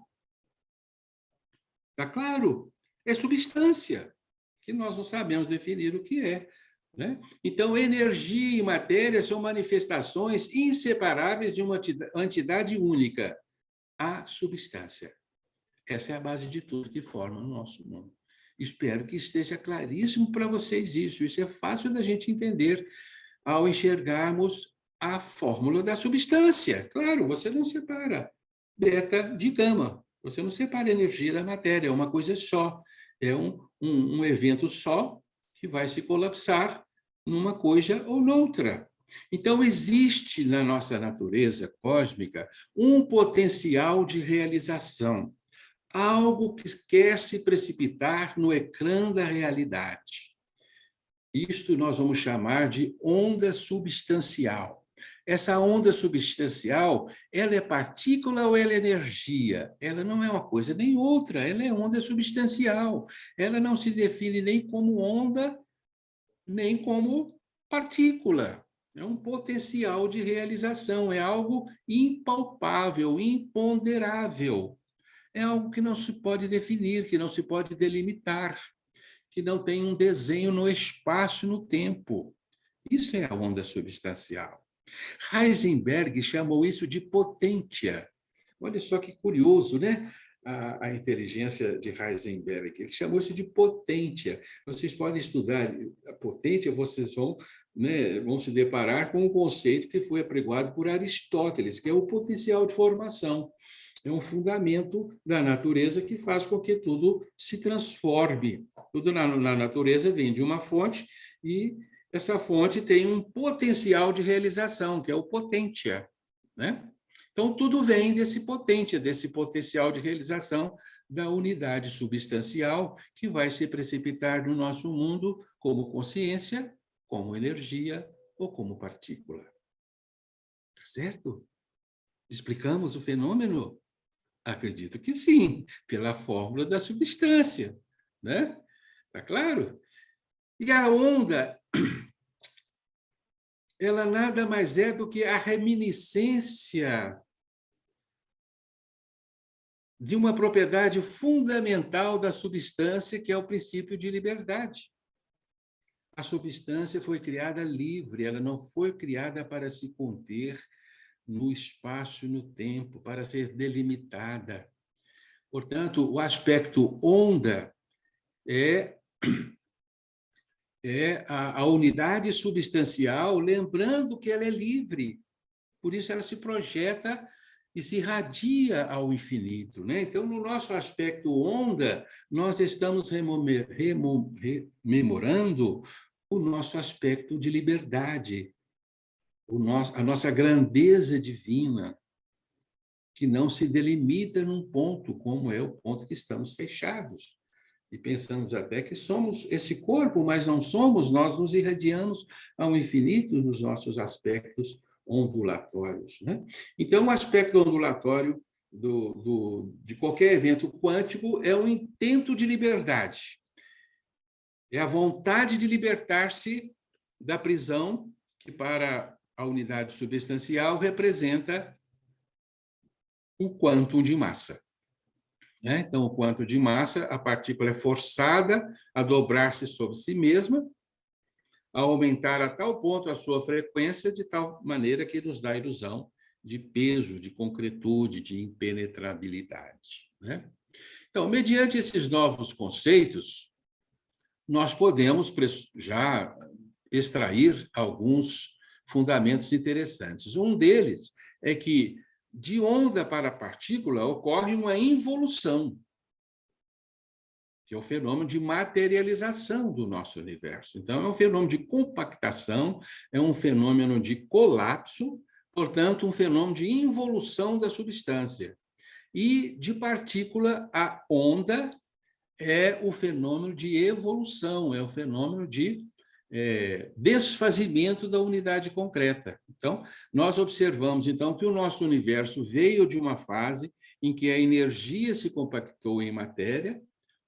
Está claro? É substância, que nós não sabemos definir o que é, né? Então, energia e matéria são manifestações inseparáveis de uma entidade única, a substância. Essa é a base de tudo que forma o nosso mundo. Espero que esteja claríssimo para vocês isso. Isso é fácil da gente entender ao enxergarmos a fórmula da substância. Claro, você não separa beta de gama, você não separa a energia da matéria, é uma coisa só, é um evento só que vai se colapsar numa coisa ou noutra. Então, existe na nossa natureza cósmica um potencial de realização, algo que quer se precipitar no ecrã da realidade. Isto nós vamos chamar de onda substancial. Essa onda substancial, ela é partícula ou ela é energia? Ela não é uma coisa nem outra, ela é onda substancial. Ela não se define nem como onda, nem como partícula. É um potencial de realização, é algo impalpável, imponderável. É algo que não se pode definir, que não se pode delimitar, que não tem um desenho no espaço e no tempo. Isso é a onda substancial. Heisenberg chamou isso de potência. Olha só que curioso, né? A inteligência de Heisenberg. Ele chamou isso de potência. Vocês podem estudar a potência, vocês vão, né, vão se deparar com um conceito que foi apregoado por Aristóteles, que é o potencial de formação. É um fundamento da natureza que faz com que tudo se transforme. Tudo na natureza vem de uma fonte e essa fonte tem um potencial de realização, que é o potência, né? Então, tudo vem desse potência, desse potencial de realização da unidade substancial que vai se precipitar no nosso mundo como consciência, como energia ou como partícula. Tá certo? Explicamos o fenômeno? Acredito que sim, pela fórmula da substância, né? Tá claro? E a onda, ela nada mais é do que a reminiscência de uma propriedade fundamental da substância, que é o princípio de liberdade. A substância foi criada livre, ela não foi criada para se conter no espaço e no tempo, para ser delimitada. Portanto, o aspecto onda é a unidade substancial, lembrando que ela é livre. Por isso, ela se projeta e se irradia ao infinito, né? Então, no nosso aspecto onda, nós estamos rememorando o nosso aspecto de liberdade, a nossa grandeza divina, que não se delimita num ponto, como é o ponto que estamos fechados. E pensamos até que somos esse corpo, mas não somos, nós nos irradiamos ao infinito nos nossos aspectos ondulatórios, né? Então, o aspecto ondulatório de qualquer evento quântico é um intento de liberdade. É a vontade de libertar-se da prisão que, para a unidade substancial, representa o quantum de massa. Então, o quantum de massa, a partícula é forçada a dobrar-se sobre si mesma, a aumentar a tal ponto a sua frequência, de tal maneira que nos dá a ilusão de peso, de concretude, de impenetrabilidade. Então, mediante esses novos conceitos, nós podemos já extrair alguns fundamentos interessantes. Um deles é que, de onda para partícula, ocorre uma involução, que é o fenômeno de materialização do nosso universo. Então, é um fenômeno de compactação, é um fenômeno de colapso, portanto, um fenômeno de involução da substância. E, de partícula a onda, é o fenômeno de evolução, é o fenômeno de desfazimento da unidade concreta. Então, nós observamos, então, que o nosso universo veio de uma fase em que a energia se compactou em matéria,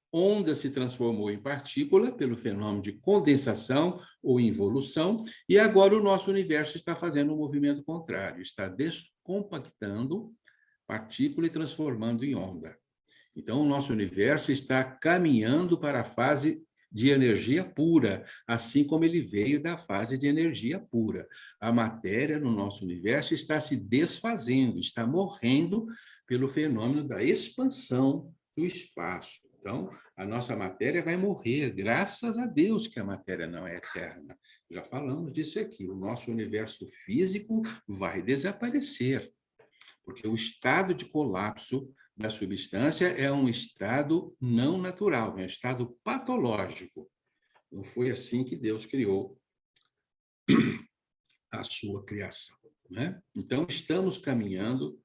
onda se transformou em partícula pelo fenômeno de condensação ou involução, e agora o nosso universo está fazendo um movimento contrário, está descompactando partícula e transformando em onda. Então, o nosso universo está caminhando para a fase de energia pura, assim como ele veio da fase de energia pura. A matéria no nosso universo está se desfazendo, está morrendo pelo fenômeno da expansão do espaço. Então, a nossa matéria vai morrer, graças a Deus que a matéria não é eterna. Já falamos disso aqui. O nosso universo físico vai desaparecer, porque o estado de colapso da substância é um estado não natural, é um estado patológico. Não foi assim que Deus criou a sua criação. Então, estamos caminhando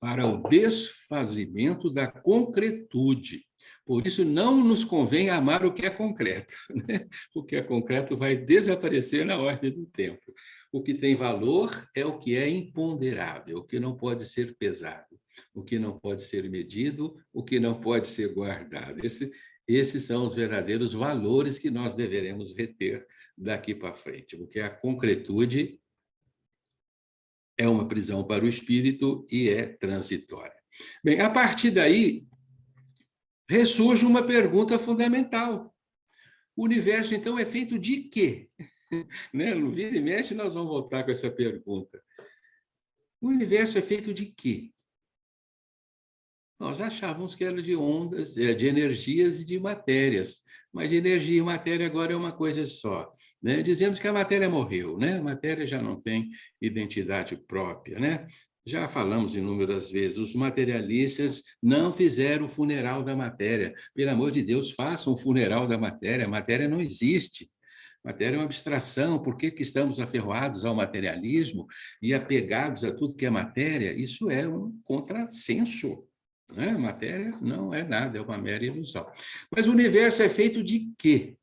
para o desfazimento da concretude. Por isso, não nos convém amar o que é concreto. O que é concreto vai desaparecer na ordem do tempo. O que tem valor é o que é imponderável, o que não pode ser pesado, o que não pode ser medido, o que não pode ser guardado. Esses são os verdadeiros valores que nós deveremos reter daqui para frente, porque a concretude é uma prisão para o espírito e é transitória. Bem, a partir daí, ressurge uma pergunta fundamental. O universo, então, é feito de quê? No Vira e Mexe, nós vamos voltar com essa pergunta. O universo é feito de quê? Nós achávamos que era de ondas, de energias e de matérias, mas energia e matéria agora é uma coisa só. Dizemos que a matéria morreu, a matéria já não tem identidade própria. Já falamos inúmeras vezes, os materialistas não fizeram o funeral da matéria. Pelo amor de Deus, façam o funeral da matéria, a matéria não existe. Matéria é uma abstração. Por que estamos aferroados ao materialismo e apegados a tudo que é matéria? Isso é um contrassenso. Matéria não é nada, é uma mera ilusão. Mas o universo é feito de quê?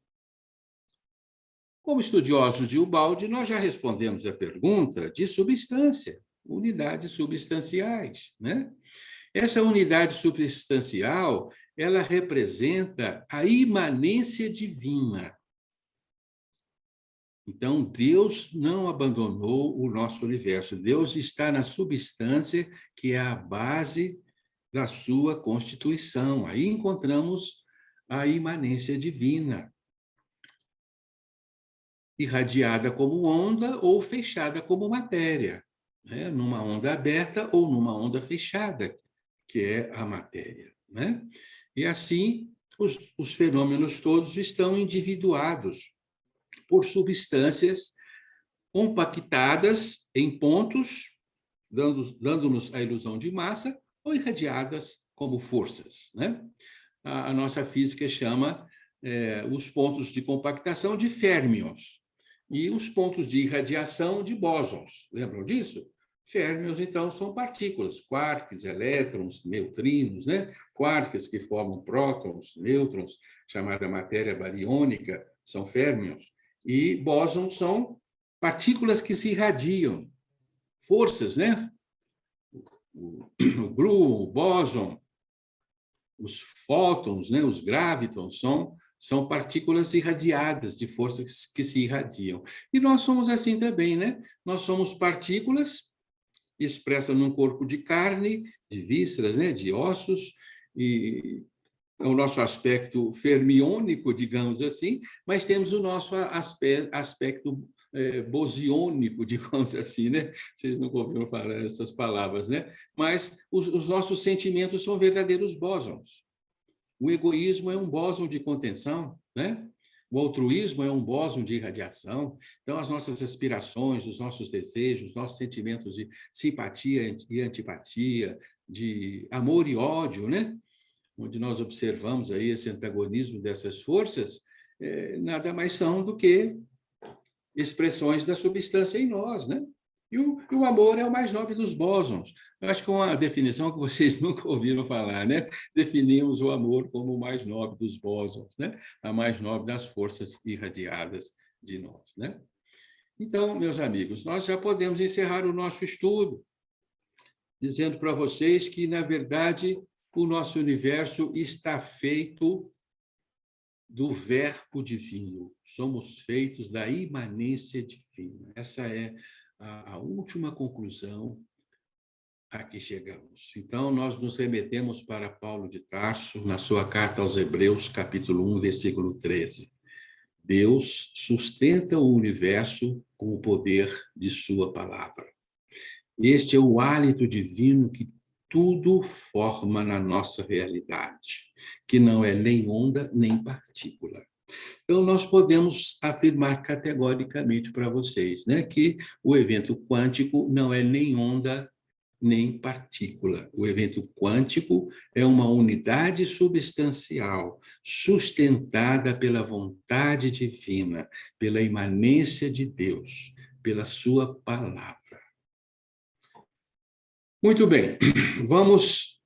Como estudiosos de Ubaldi, nós já respondemos a pergunta de substância, unidades substanciais. Essa unidade substancial, ela representa a imanência divina. Então, Deus não abandonou o nosso universo. Deus está na substância, que é a base da sua constituição. Aí encontramos a imanência divina, irradiada como onda ou fechada como matéria, numa onda aberta ou numa onda fechada, que é a matéria. E assim, os fenômenos todos estão individuados por substâncias compactadas em pontos, dando-nos a ilusão de massa, ou irradiadas como forças. A nossa física chama os pontos de compactação de férmions e os pontos de irradiação de bósons. Lembram disso? Férmions, então, são partículas, quarks, elétrons, neutrinos, quarks que formam prótons, nêutrons, chamada matéria bariônica, são férmions, e bósons são partículas que se irradiam, forças, né? O gluon, o bóson, os fótons, né? Os gravitons, são partículas irradiadas, de forças que se irradiam. E nós somos assim também, né? Nós somos partículas expressas num corpo de carne, de vísceras, né? De ossos, e o nosso aspecto fermiônico, digamos assim, mas temos o nosso aspecto bosiônico, digamos assim, né? Vocês nunca ouviram falar essas palavras, né? Mas os nossos sentimentos são verdadeiros bósons. O egoísmo é um bóson de contenção, né? O altruísmo é um bóson de irradiação. Então, as nossas aspirações, os nossos desejos, nossos sentimentos de simpatia e antipatia, de amor e ódio, né? Onde nós observamos aí esse antagonismo dessas forças, nada mais são do que expressões da substância em nós, né? E o amor é o mais nobre dos bósons. Eu acho que é uma definição que vocês nunca ouviram falar, né? Definimos o amor como o mais nobre dos bósons, né? A mais nobre das forças irradiadas de nós, né? Então, meus amigos, nós já podemos encerrar o nosso estudo, dizendo para vocês que, na verdade, o nosso universo está feito do verbo divino. Somos feitos da imanência divina. Essa é a última conclusão a que chegamos. Então, nós nos remetemos para Paulo de Tarso, na sua carta aos Hebreus, capítulo 1, versículo 13. Deus sustenta o universo com o poder de sua palavra. Este é o hálito divino que tudo forma na nossa realidade, que não é nem onda nem partícula. Então, nós podemos afirmar categoricamente para vocês, né, que o evento quântico não é nem onda nem partícula. O evento quântico é uma unidade substancial, sustentada pela vontade divina, pela imanência de Deus, pela sua palavra. Muito bem, vamos.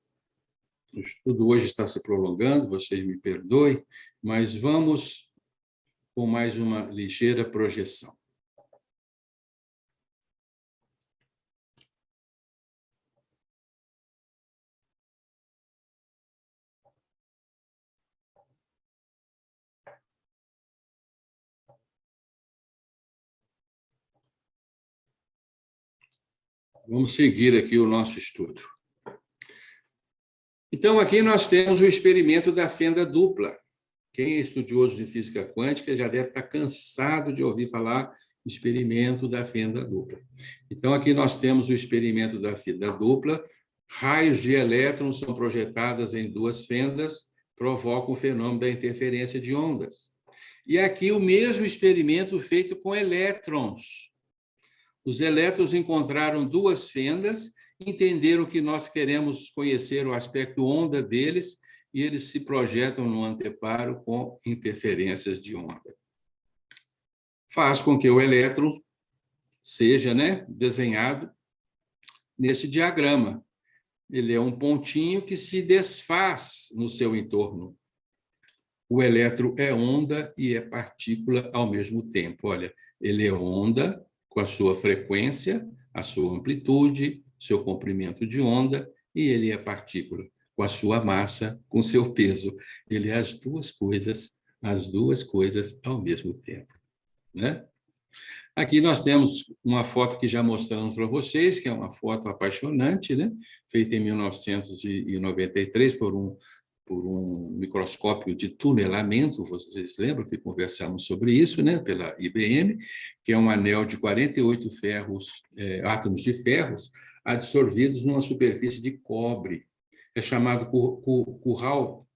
O estudo hoje está se prolongando, vocês me perdoem, mas vamos com mais uma ligeira projeção. Vamos seguir aqui o nosso estudo. Então, aqui nós temos o experimento da fenda dupla. Quem é estudioso de física quântica já deve estar cansado de ouvir falar experimento da fenda dupla. Então, aqui nós temos o experimento da fenda dupla. Raios de elétrons são projetados em duas fendas, provocam o fenômeno da interferência de ondas. E aqui o mesmo experimento feito com elétrons. Os elétrons encontraram duas fendas, entenderam que nós queremos conhecer o aspecto onda deles, e eles se projetam no anteparo com interferências de onda. Faz com que o elétron seja, né, desenhado nesse diagrama. Ele é um pontinho que se desfaz no seu entorno. O elétron é onda e é partícula ao mesmo tempo. Olha, ele é onda com a sua frequência, a sua amplitude, seu comprimento de onda, e ele é partícula com a sua massa, com seu peso. Ele é as duas coisas ao mesmo tempo, né? Aqui nós temos uma foto que já mostramos para vocês, que é uma foto apaixonante, né? Feita em 1993 por um microscópio de tunelamento. Vocês lembram que conversamos sobre isso, né? Pela IBM, que é um anel de 48 átomos de ferros adsorvidos numa superfície de cobre. É chamado curral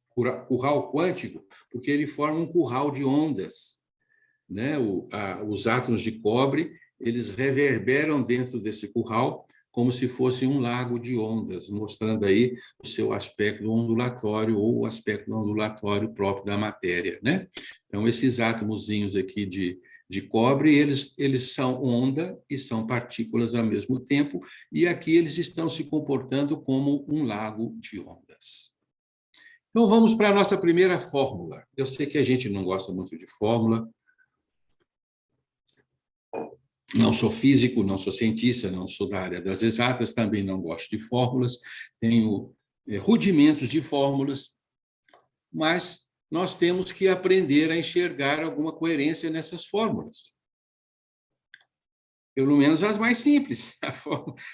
quântico, porque ele forma um curral de ondas, né? Os átomos de cobre, eles reverberam dentro desse curral como se fosse um lago de ondas, mostrando aí o seu aspecto ondulatório ou o aspecto ondulatório próprio da matéria, né? Então, esses átomozinhos aqui de cobre, eles são onda e são partículas ao mesmo tempo, e aqui eles estão se comportando como um lago de ondas. Então, vamos para a nossa primeira fórmula. Eu sei que a gente não gosta muito de fórmula, Não sou físico, não sou cientista, não sou da área das exatas, também não gosto de fórmulas, tenho rudimentos de fórmulas, mas nós temos que aprender a enxergar alguma coerência nessas fórmulas. Pelo menos as mais simples.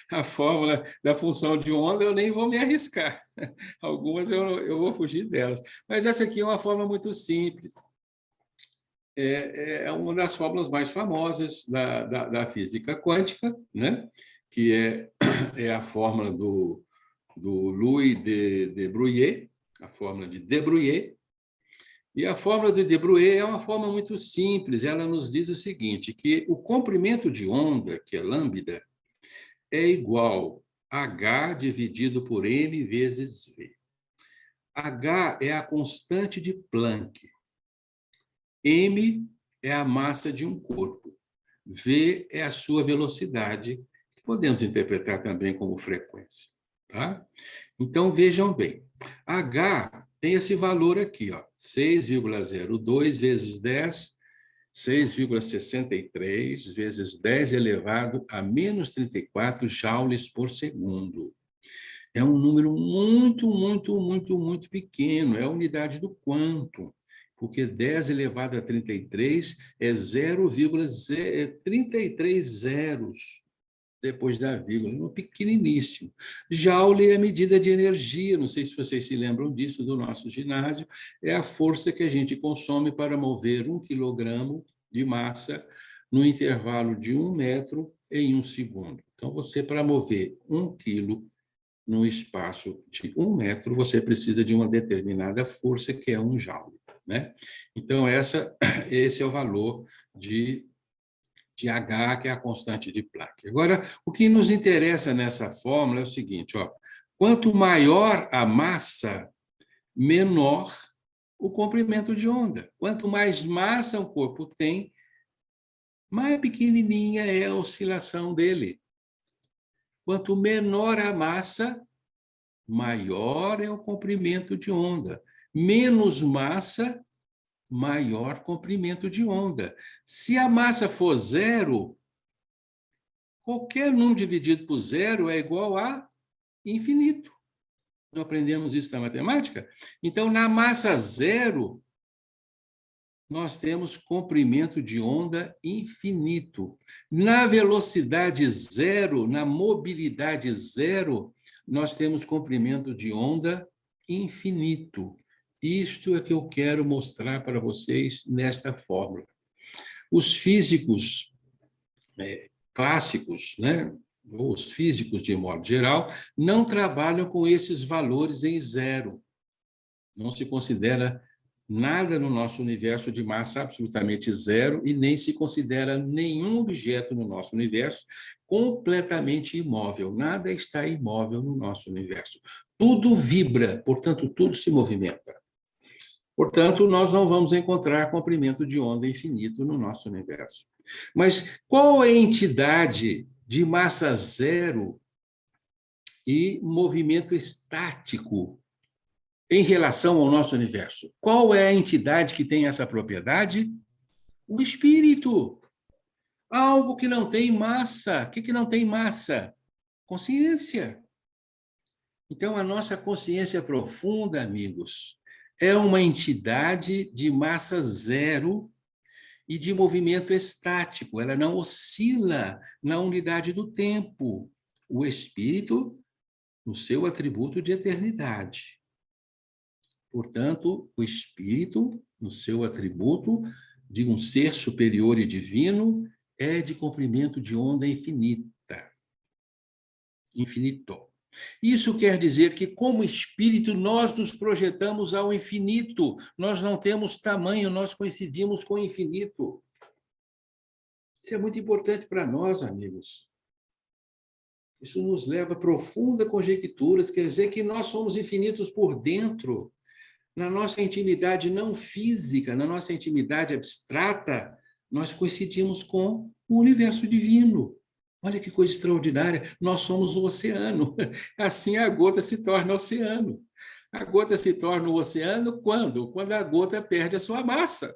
A fórmula da função de onda eu nem vou me arriscar. Algumas eu vou fugir delas. Mas essa aqui é uma fórmula muito simples. É uma das fórmulas mais famosas da física quântica, né? Que é a fórmula do Louis de Broglie, a fórmula de de Broglie. E a fórmula de de Broglie é uma fórmula muito simples. Ela nos diz o seguinte, que o comprimento de onda, que é lambda, é igual a h dividido por m vezes v. H é a constante de Planck. M é a massa de um corpo. V é a sua velocidade, que podemos interpretar também como frequência. Tá? Então, vejam bem. H tem esse valor aqui, ó, 6,02 vezes 10, 6,63 vezes 10 elevado a menos 34 joules por segundo. É um número muito, muito, muito, muito pequeno, é a unidade do quantum, porque 10 elevado a 33 é 0,33 zeros depois da vírgula, pequeniníssimo. Joule é a medida de energia, não sei se vocês se lembram disso do nosso ginásio, é a força que a gente consome para mover 1 quilogramo de massa no intervalo de 1 metro em 1 segundo. Então, você, para mover 1 quilo num espaço de 1 metro, você precisa de uma determinada força, que é 1 joule. Né? Então, esse é o valor de H, que é a constante de Planck. Agora, o que nos interessa nessa fórmula é o seguinte, ó, quanto maior a massa, menor o comprimento de onda. Quanto mais massa o corpo tem, mais pequenininha é a oscilação dele. Quanto menor a massa, maior é o comprimento de onda. Menos massa, maior comprimento de onda. Se a massa for zero, qualquer número dividido por zero é igual a infinito. Não aprendemos isso na matemática? Então, na massa zero, nós temos comprimento de onda infinito. Na velocidade zero, na mobilidade zero, nós temos comprimento de onda infinito. Isto é que eu quero mostrar para vocês nesta fórmula. Os físicos clássicos, né, os físicos de modo geral, não trabalham com esses valores em zero. Não se considera nada no nosso universo de massa absolutamente zero e nem se considera nenhum objeto no nosso universo completamente imóvel. Nada está imóvel no nosso universo. Tudo vibra, portanto, tudo se movimenta. Portanto, nós não vamos encontrar comprimento de onda infinito no nosso universo. Mas qual é a entidade de massa zero e movimento estático em relação ao nosso universo? Qual é a entidade que tem essa propriedade? O espírito. Algo que não tem massa. O que não tem massa? Consciência. Então, a nossa consciência profunda, amigos, é uma entidade de massa zero e de movimento estático. Ela não oscila na unidade do tempo. O espírito, no seu atributo de eternidade. Portanto, o espírito, no seu atributo de um ser superior e divino, é de comprimento de onda infinita. Infinito. Isso quer dizer que, como espírito, nós nos projetamos ao infinito. Nós não temos tamanho, nós coincidimos com o infinito. Isso é muito importante para nós, amigos. Isso nos leva a profundas conjecturas, quer dizer que nós somos infinitos por dentro. Na nossa intimidade não física, na nossa intimidade abstrata, nós coincidimos com o universo divino. Olha que coisa extraordinária, nós somos o oceano. Assim a gota se torna oceano. A gota se torna o oceano quando? Quando a gota perde a sua massa.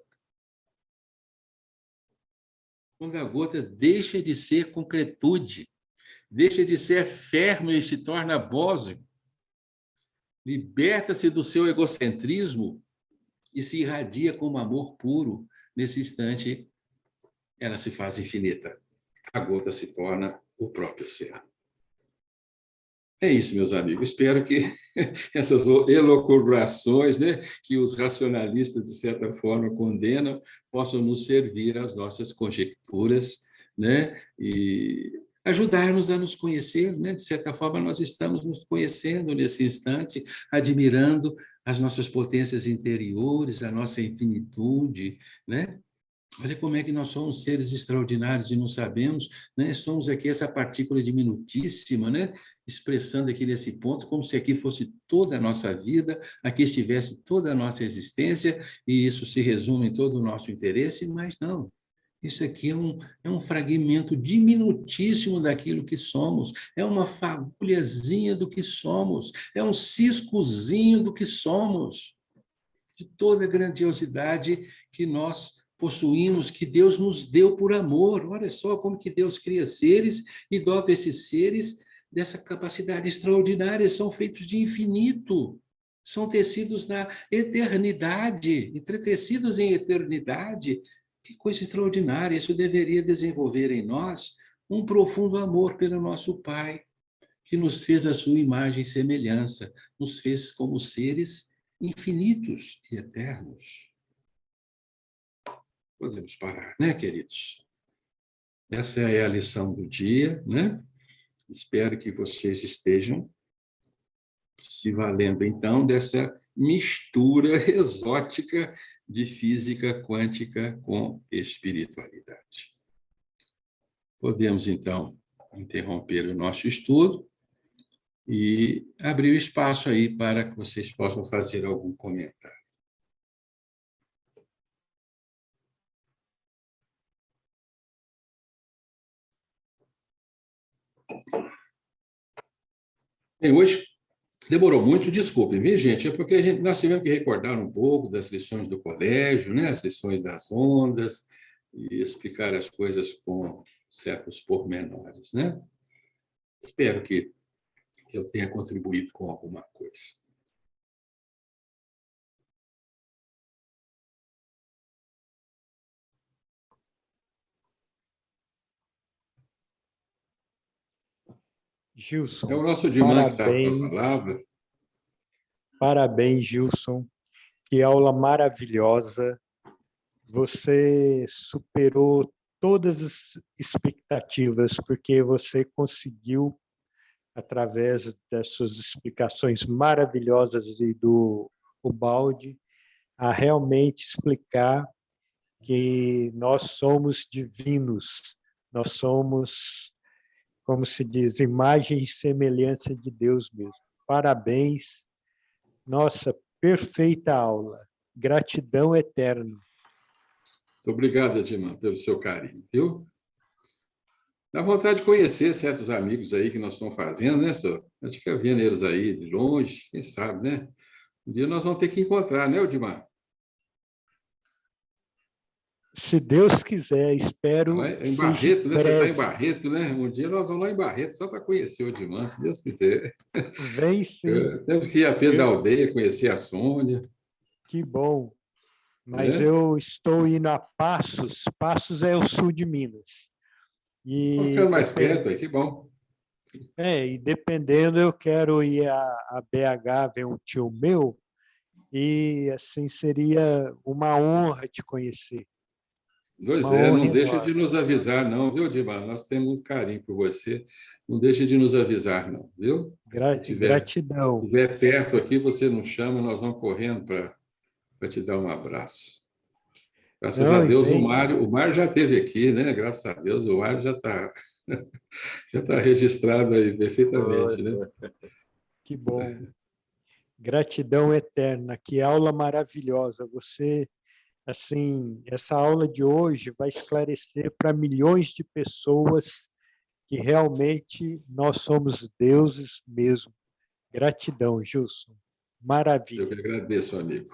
quando a gota deixa de ser concretude, deixa de ser efêmero e se torna bósio, liberta-se do seu egocentrismo e se irradia como amor puro. Nesse instante, ela se faz infinita. A gota se torna o próprio oceano. É isso, meus amigos. Espero que essas elucubrações, né, que os racionalistas, de certa forma, condenam, possam nos servir às nossas conjecturas, né, e ajudar-nos a nos conhecer. Né? De certa forma, nós estamos nos conhecendo nesse instante, admirando as nossas potências interiores, a nossa infinitude, né? Olha como é que nós somos seres extraordinários e não sabemos, né? Somos aqui essa partícula diminutíssima, né? Expressando aqui nesse ponto, como se aqui fosse toda a nossa vida, aqui estivesse toda a nossa existência, e isso se resume em todo o nosso interesse, mas não. Isso aqui é um fragmento diminutíssimo daquilo que somos, é uma fagulhazinha do que somos, é um ciscozinho do que somos, de toda a grandiosidade que nós possuímos, que Deus nos deu por amor. Olha só como que Deus cria seres e dota esses seres dessa capacidade extraordinária, são feitos de infinito, são tecidos na eternidade, entretecidos em eternidade. Que coisa extraordinária! Isso deveria desenvolver em nós um profundo amor pelo nosso Pai, que nos fez a sua imagem e semelhança, nos fez como seres infinitos e eternos. Podemos parar, né, queridos? Essa é a lição do dia, né? Espero que vocês estejam se valendo, então, dessa mistura exótica de física quântica com espiritualidade. Podemos, então, interromper o nosso estudo e abrir espaço aí para que vocês possam fazer algum comentário. Bem, hoje demorou muito, desculpem, viu, gente? É porque nós tivemos que recordar um pouco das lições do colégio, né? As lições das ondas, e explicar as coisas com certos pormenores, né? Espero que eu tenha contribuído com alguma coisa. Gilson, É o nosso Diman que está com a parabéns, palavra. parabéns, Gilson. Que aula maravilhosa. Você superou todas as expectativas, porque você conseguiu, através das suas explicações maravilhosas e do Ubaldi, a realmente explicar que nós somos divinos, nós somos, como se diz, imagem e semelhança de Deus mesmo. Parabéns. Nossa, perfeita aula. Gratidão eterna. Muito obrigado, Diman, pelo seu carinho, viu? Dá vontade de conhecer certos amigos aí que nós estamos fazendo, né, senhor? A gente fica vendo eles aí de longe, quem sabe, né? Um dia nós vamos ter que encontrar, né, Odimar? Se Deus quiser, espero Lá que em seja em Barreto, né? Você está em breve. Barreto, né? Um dia nós vamos lá em Barreto só para conhecer o Odimar, se Deus quiser. Vem sim. Temos que ir a pé da Eu, aldeia, conhecer a Sônia, que bom. Mas né? eu estou indo a Passos. Passos é o sul de Minas. Vamos E, ficando mais perto aí, que bom. e dependendo, eu quero ir a BH ver um tio meu. E assim seria uma honra te conhecer. Pois Uma é, honra não deixa de enorme. nos avisar, não, viu, Dimar? Nós temos muito carinho por você. Não deixa de nos avisar, não, viu? Se Gratidão. tiver perto aqui, você nos chama, nós vamos correndo para te dar um abraço. Graças a Não, e Deus, vem. O Mário já esteve aqui, né? Graças a Deus, o Mário já tá registrado aí perfeitamente, né? Que bom. Gratidão eterna. Que aula maravilhosa. Você, assim, essa aula de hoje vai esclarecer para milhões de pessoas que realmente nós somos deuses mesmo. Gratidão, Gilson. Eu que Maravilha. agradeço, amigo.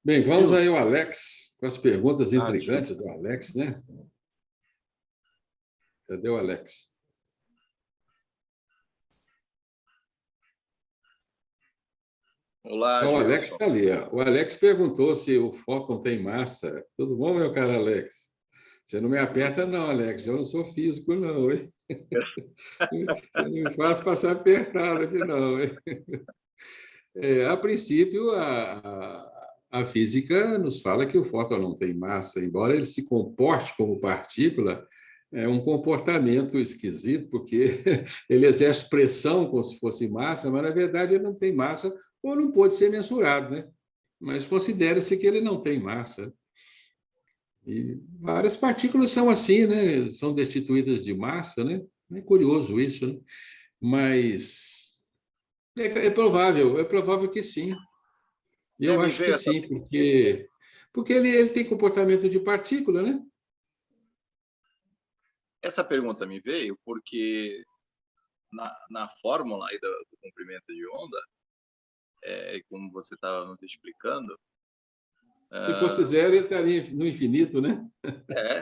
Bem, vamos aí Gilson, ao Alex, com as perguntas Desculpa. intrigantes do Alex, né? Cadê o Alex? Olá, O Alex Gilson. está ali. Ó. O Alex perguntou se o fóton tem massa. Tudo bom, meu caro Alex? Você não me aperta, não, Alex. Eu não sou físico, não. Hein? Você não me faz passar apertado aqui, não. Hein? A princípio, a física nos fala que o fóton não tem massa, embora ele se comporte como partícula, é um comportamento esquisito, porque ele exerce pressão como se fosse massa, mas, na verdade, ele não tem massa ou não pode ser mensurado, né? Mas considera-se que ele não tem massa. E várias partículas são assim, né? São destituídas de massa, né? É curioso isso, né? Mas é provável que sim. Eu Me acho que veio sim, porque ele tem comportamento de partícula, né? essa pergunta me veio porque na fórmula aí do comprimento de onda, como você estava nos explicando, Se fosse zero, ele estaria no infinito, né?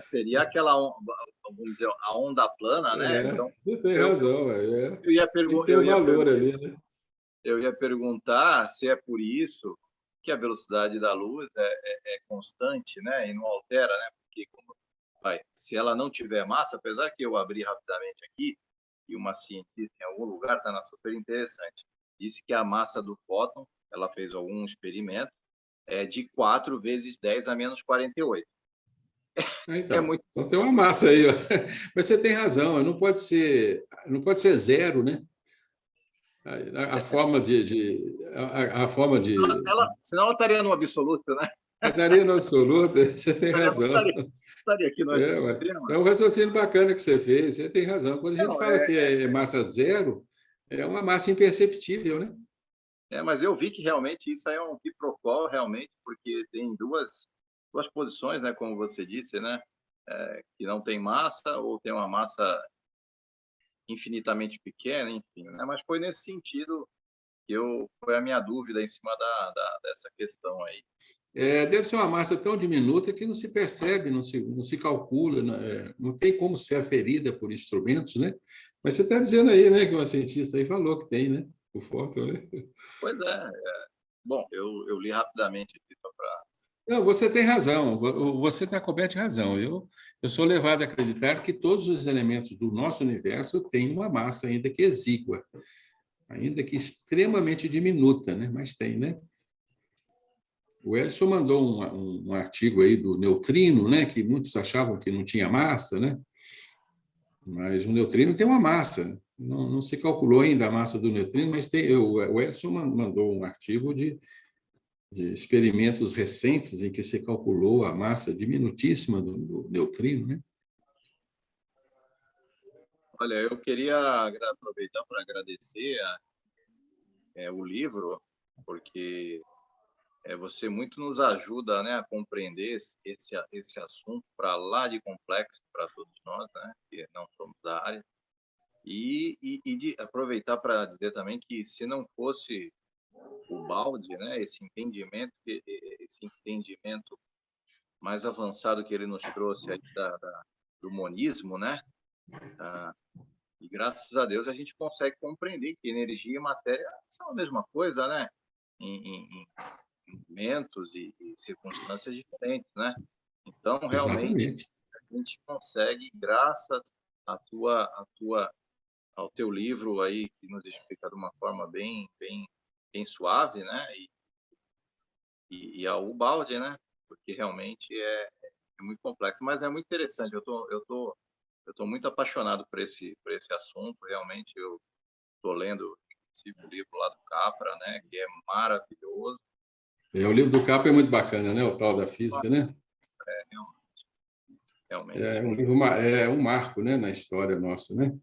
seria aquela, vamos dizer, a onda plana, né? Então, Você tem eu, razão. Tem que ter eu um ia valor ali, né? eu ia perguntar se é por isso que a velocidade da luz é constante, né? E não altera, né? Porque se ela não tiver massa, apesar que eu abri rapidamente aqui, e uma cientista em algum lugar, está na super interessante, disse que a massa do fóton, ela fez algum experimento, é de 4 vezes 10 a menos 48. Então, Muito. então tem uma massa aí. Ó. Mas você tem razão, não pode ser zero, né? A forma a forma de Senão ela estaria no absoluto, né? estaria no absoluto, você tem Ela não razão. estaria aqui no extremo. É um raciocínio bacana que você fez, você tem razão. Quando a gente Não, fala que é massa zero, é uma massa imperceptível, né? mas eu vi que realmente isso aí é um quiprocó, realmente, porque tem duas posições, né, como você disse, né, que não tem massa ou tem uma massa infinitamente pequena, enfim, né, mas foi nesse sentido que foi a minha dúvida em cima dessa questão aí. Deve ser uma massa tão diminuta que não se percebe, não se calcula, não tem como ser aferida por instrumentos, né? Mas você está dizendo aí, né, que uma cientista aí falou que tem, né? O fóton, né? Pois é. Bom, eu li rapidamente aqui só para... Não, você tem razão, você está coberto de razão. Eu sou levado a acreditar que todos os elementos do nosso universo têm uma massa, ainda que exígua, ainda que extremamente diminuta, né? Mas tem, né? O Elson mandou um artigo aí do neutrino, né? Que muitos achavam que não tinha massa, né? Mas o neutrino tem uma massa. Não se calculou ainda a massa do neutrino, mas o Elson mandou um artigo de experimentos recentes em que se calculou a massa diminutíssima do neutrino, né? Olha, eu queria aproveitar para agradecer o livro, porque você muito nos ajuda, né, a compreender esse assunto para lá de complexo para todos nós, né, que não somos da área. E de aproveitar para dizer também que se não fosse o Balde, né, esse entendimento mais avançado que ele nos trouxe aí do monismo, né, e graças a Deus a gente consegue compreender que energia e matéria são a mesma coisa, né, em momentos e circunstâncias diferentes, né. Então realmente Exatamente. a gente consegue, graças ao teu livro aí, que nos explica de uma forma bem suave, né? E ao Balde, né? Porque realmente é muito complexo, mas é muito interessante. Eu tô muito apaixonado por esse assunto. Realmente eu tô lendo o livro lá do Capra, né? Que é maravilhoso. O livro do Capra é muito bacana, né? O tal da física, né? Realmente. É um livro, é um marco, né, na história nossa, né?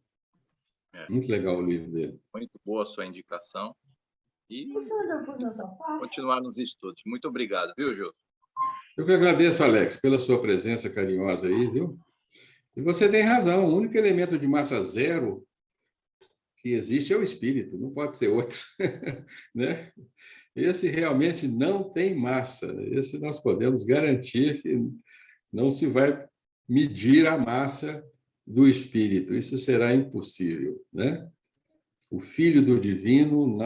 Muito legal o livro dele. Muito boa a sua indicação. E continuar nos estudos. Muito obrigado, viu, Jô? Eu que agradeço, Alex, pela sua presença carinhosa aí, viu? E você tem razão, o único elemento de massa zero que existe é o espírito, não pode ser outro, né? Esse realmente não tem massa, esse nós podemos garantir que não se vai medir a massa do Espírito. Isso será impossível, né? O Filho do Divino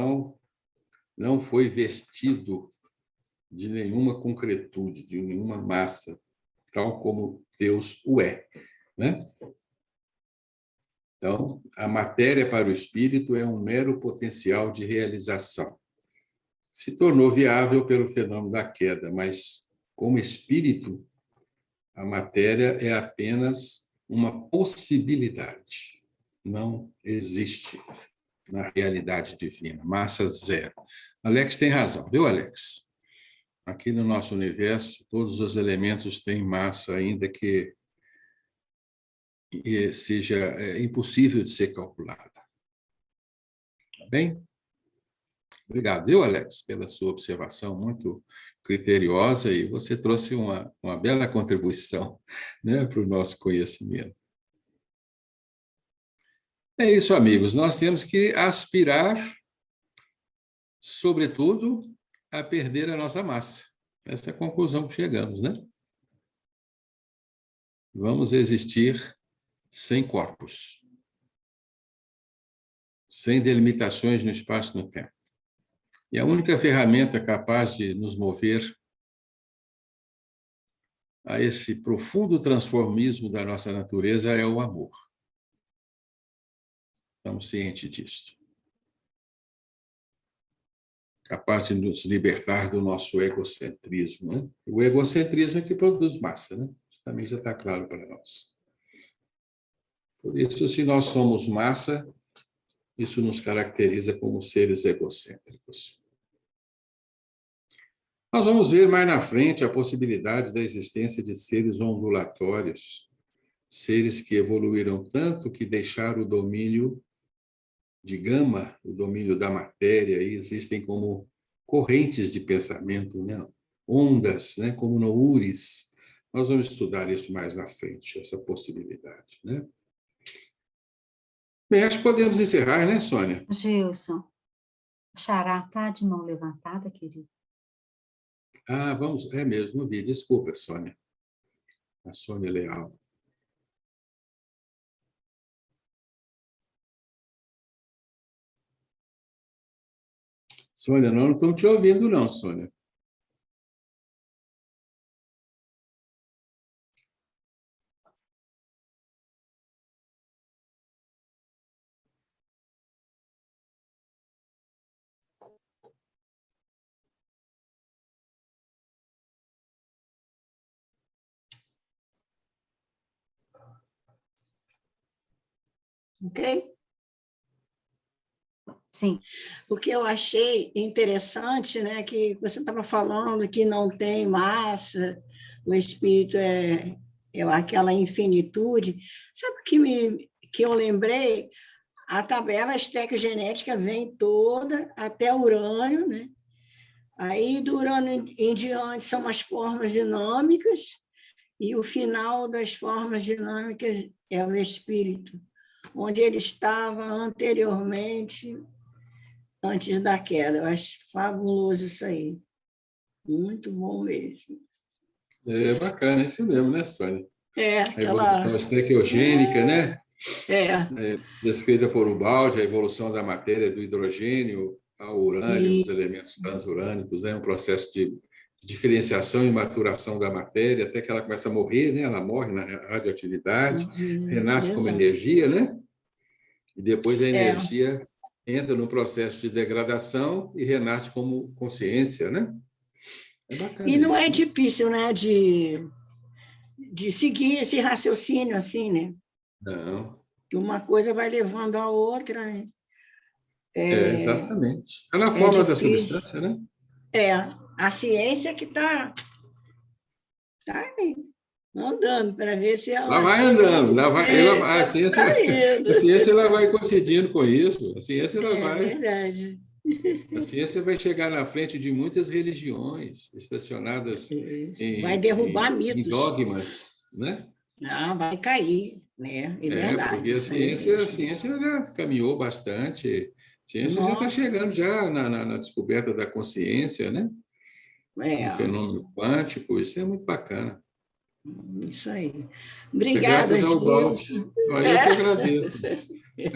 não foi vestido de nenhuma concretude, de nenhuma massa, tal como Deus o é, né? Então, a matéria para o espírito é um mero potencial de realização. Se tornou viável pelo fenômeno da queda, mas, como espírito, a matéria é apenas uma possibilidade. Não existe na realidade divina. Massa zero. Alex tem razão, viu, Alex? Aqui no nosso universo, todos os elementos têm massa, ainda que seja impossível de ser calculada. Tá bem? Obrigado, viu, Alex, pela sua observação muito criteriosa, e você trouxe uma bela contribuição, né, para o nosso conhecimento. É isso, amigos. Nós temos que aspirar, sobretudo, a perder a nossa massa. Essa é a conclusão que chegamos, né? Vamos existir sem corpos, sem delimitações no espaço e no tempo. E a única ferramenta capaz de nos mover a esse profundo transformismo da nossa natureza é o amor. Estamos cientes disso. Capaz de nos libertar do nosso egocentrismo, né? O egocentrismo é que produz massa, né? Isso também já está claro para nós. Por isso, se nós somos massa, isso nos caracteriza como seres egocêntricos. Nós vamos ver mais na frente a possibilidade da existência de seres ondulatórios, seres que evoluíram tanto que deixaram o domínio de gama, o domínio da matéria, e existem como correntes de pensamento, né? Ondas, né? Como no Uris. Nós vamos estudar isso mais na frente, essa possibilidade, né? Bem, acho que podemos encerrar, né, Sônia? Gilson, a Xará está de mão levantada, querido? Ah, vamos, é mesmo, não vi, desculpa, Sônia. A Sônia Leal. Sônia, não estamos te ouvindo, não, Sônia. Ok? Sim. O que eu achei interessante, né, que você estava falando que não tem massa, o espírito é aquela infinitude. Sabe o que eu lembrei? A tabela estequiogenética vem toda até Urânio, né? Aí, do Urânio em diante, são as formas dinâmicas, e o final das formas dinâmicas é o espírito, onde ele estava anteriormente, antes da queda. Eu acho fabuloso isso aí. Muito bom mesmo. É bacana, isso mesmo, né, Sônia? A evolução Aquela... estequiogênica, né? É. Descrita por Ubaldi, a evolução da matéria do hidrogênio ao urânio, os elementos transurânicos, né? Um processo de diferenciação e maturação da matéria, até que ela começa a morrer, né? Ela morre na radioatividade, renasce como energia, né? E depois a energia entra no processo de degradação e renasce como consciência, né? É bacana. E não é difícil, né, de seguir esse raciocínio assim, né? Não. Que uma coisa vai levando a outra, né? Exatamente. Está na forma da difícil. substância, né? A ciência que está andando para ver se ela... Ela vai andando, a ciência ela vai coincidindo com isso. A ciência ela vai... verdade. A ciência vai chegar na frente de muitas religiões estacionadas vai derrubar em mitos. dogmas, né? Não, vai cair, né? É verdade. Porque a ciência já caminhou bastante. A ciência já está chegando já na descoberta da consciência, né? O fenômeno quântico, isso é muito bacana. Isso aí. Obrigada, Graças ao Balde. Gilson. Olha, eu que agradeço.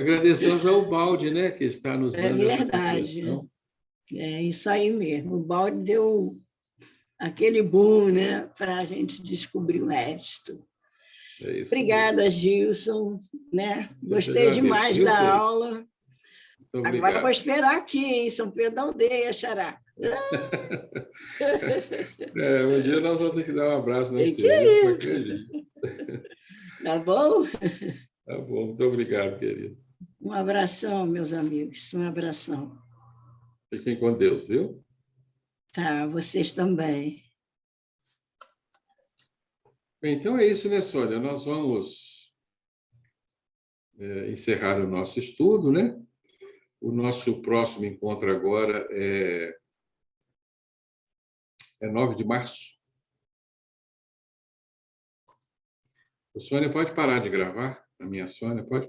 Agradecemos ao Balde, né, que está nos É dando essa verdade. compreensão. É isso aí mesmo. O balde deu aquele boom, né, para a gente descobrir o Edson. É isso mesmo. Obrigada, Gilson. Né? Eu que Gostei agradeço, demais viu, da querido? aula. Muito Agora obrigado. vou esperar aqui, em São Pedro da Aldeia, Xará. Um dia nós vamos ter que dar um abraço Tem nesse que viu? ir. Acredito. Tá bom? Tá bom, muito obrigado, querido. Um abração, meus amigos. Um abração. Fiquem com Deus, viu? Tá, vocês também. Bem, então é isso, né, Sônia? Nós vamos encerrar o nosso estudo, né? O nosso próximo encontro agora é 9 de março. A Sônia pode parar de gravar? A minha Sônia pode parar.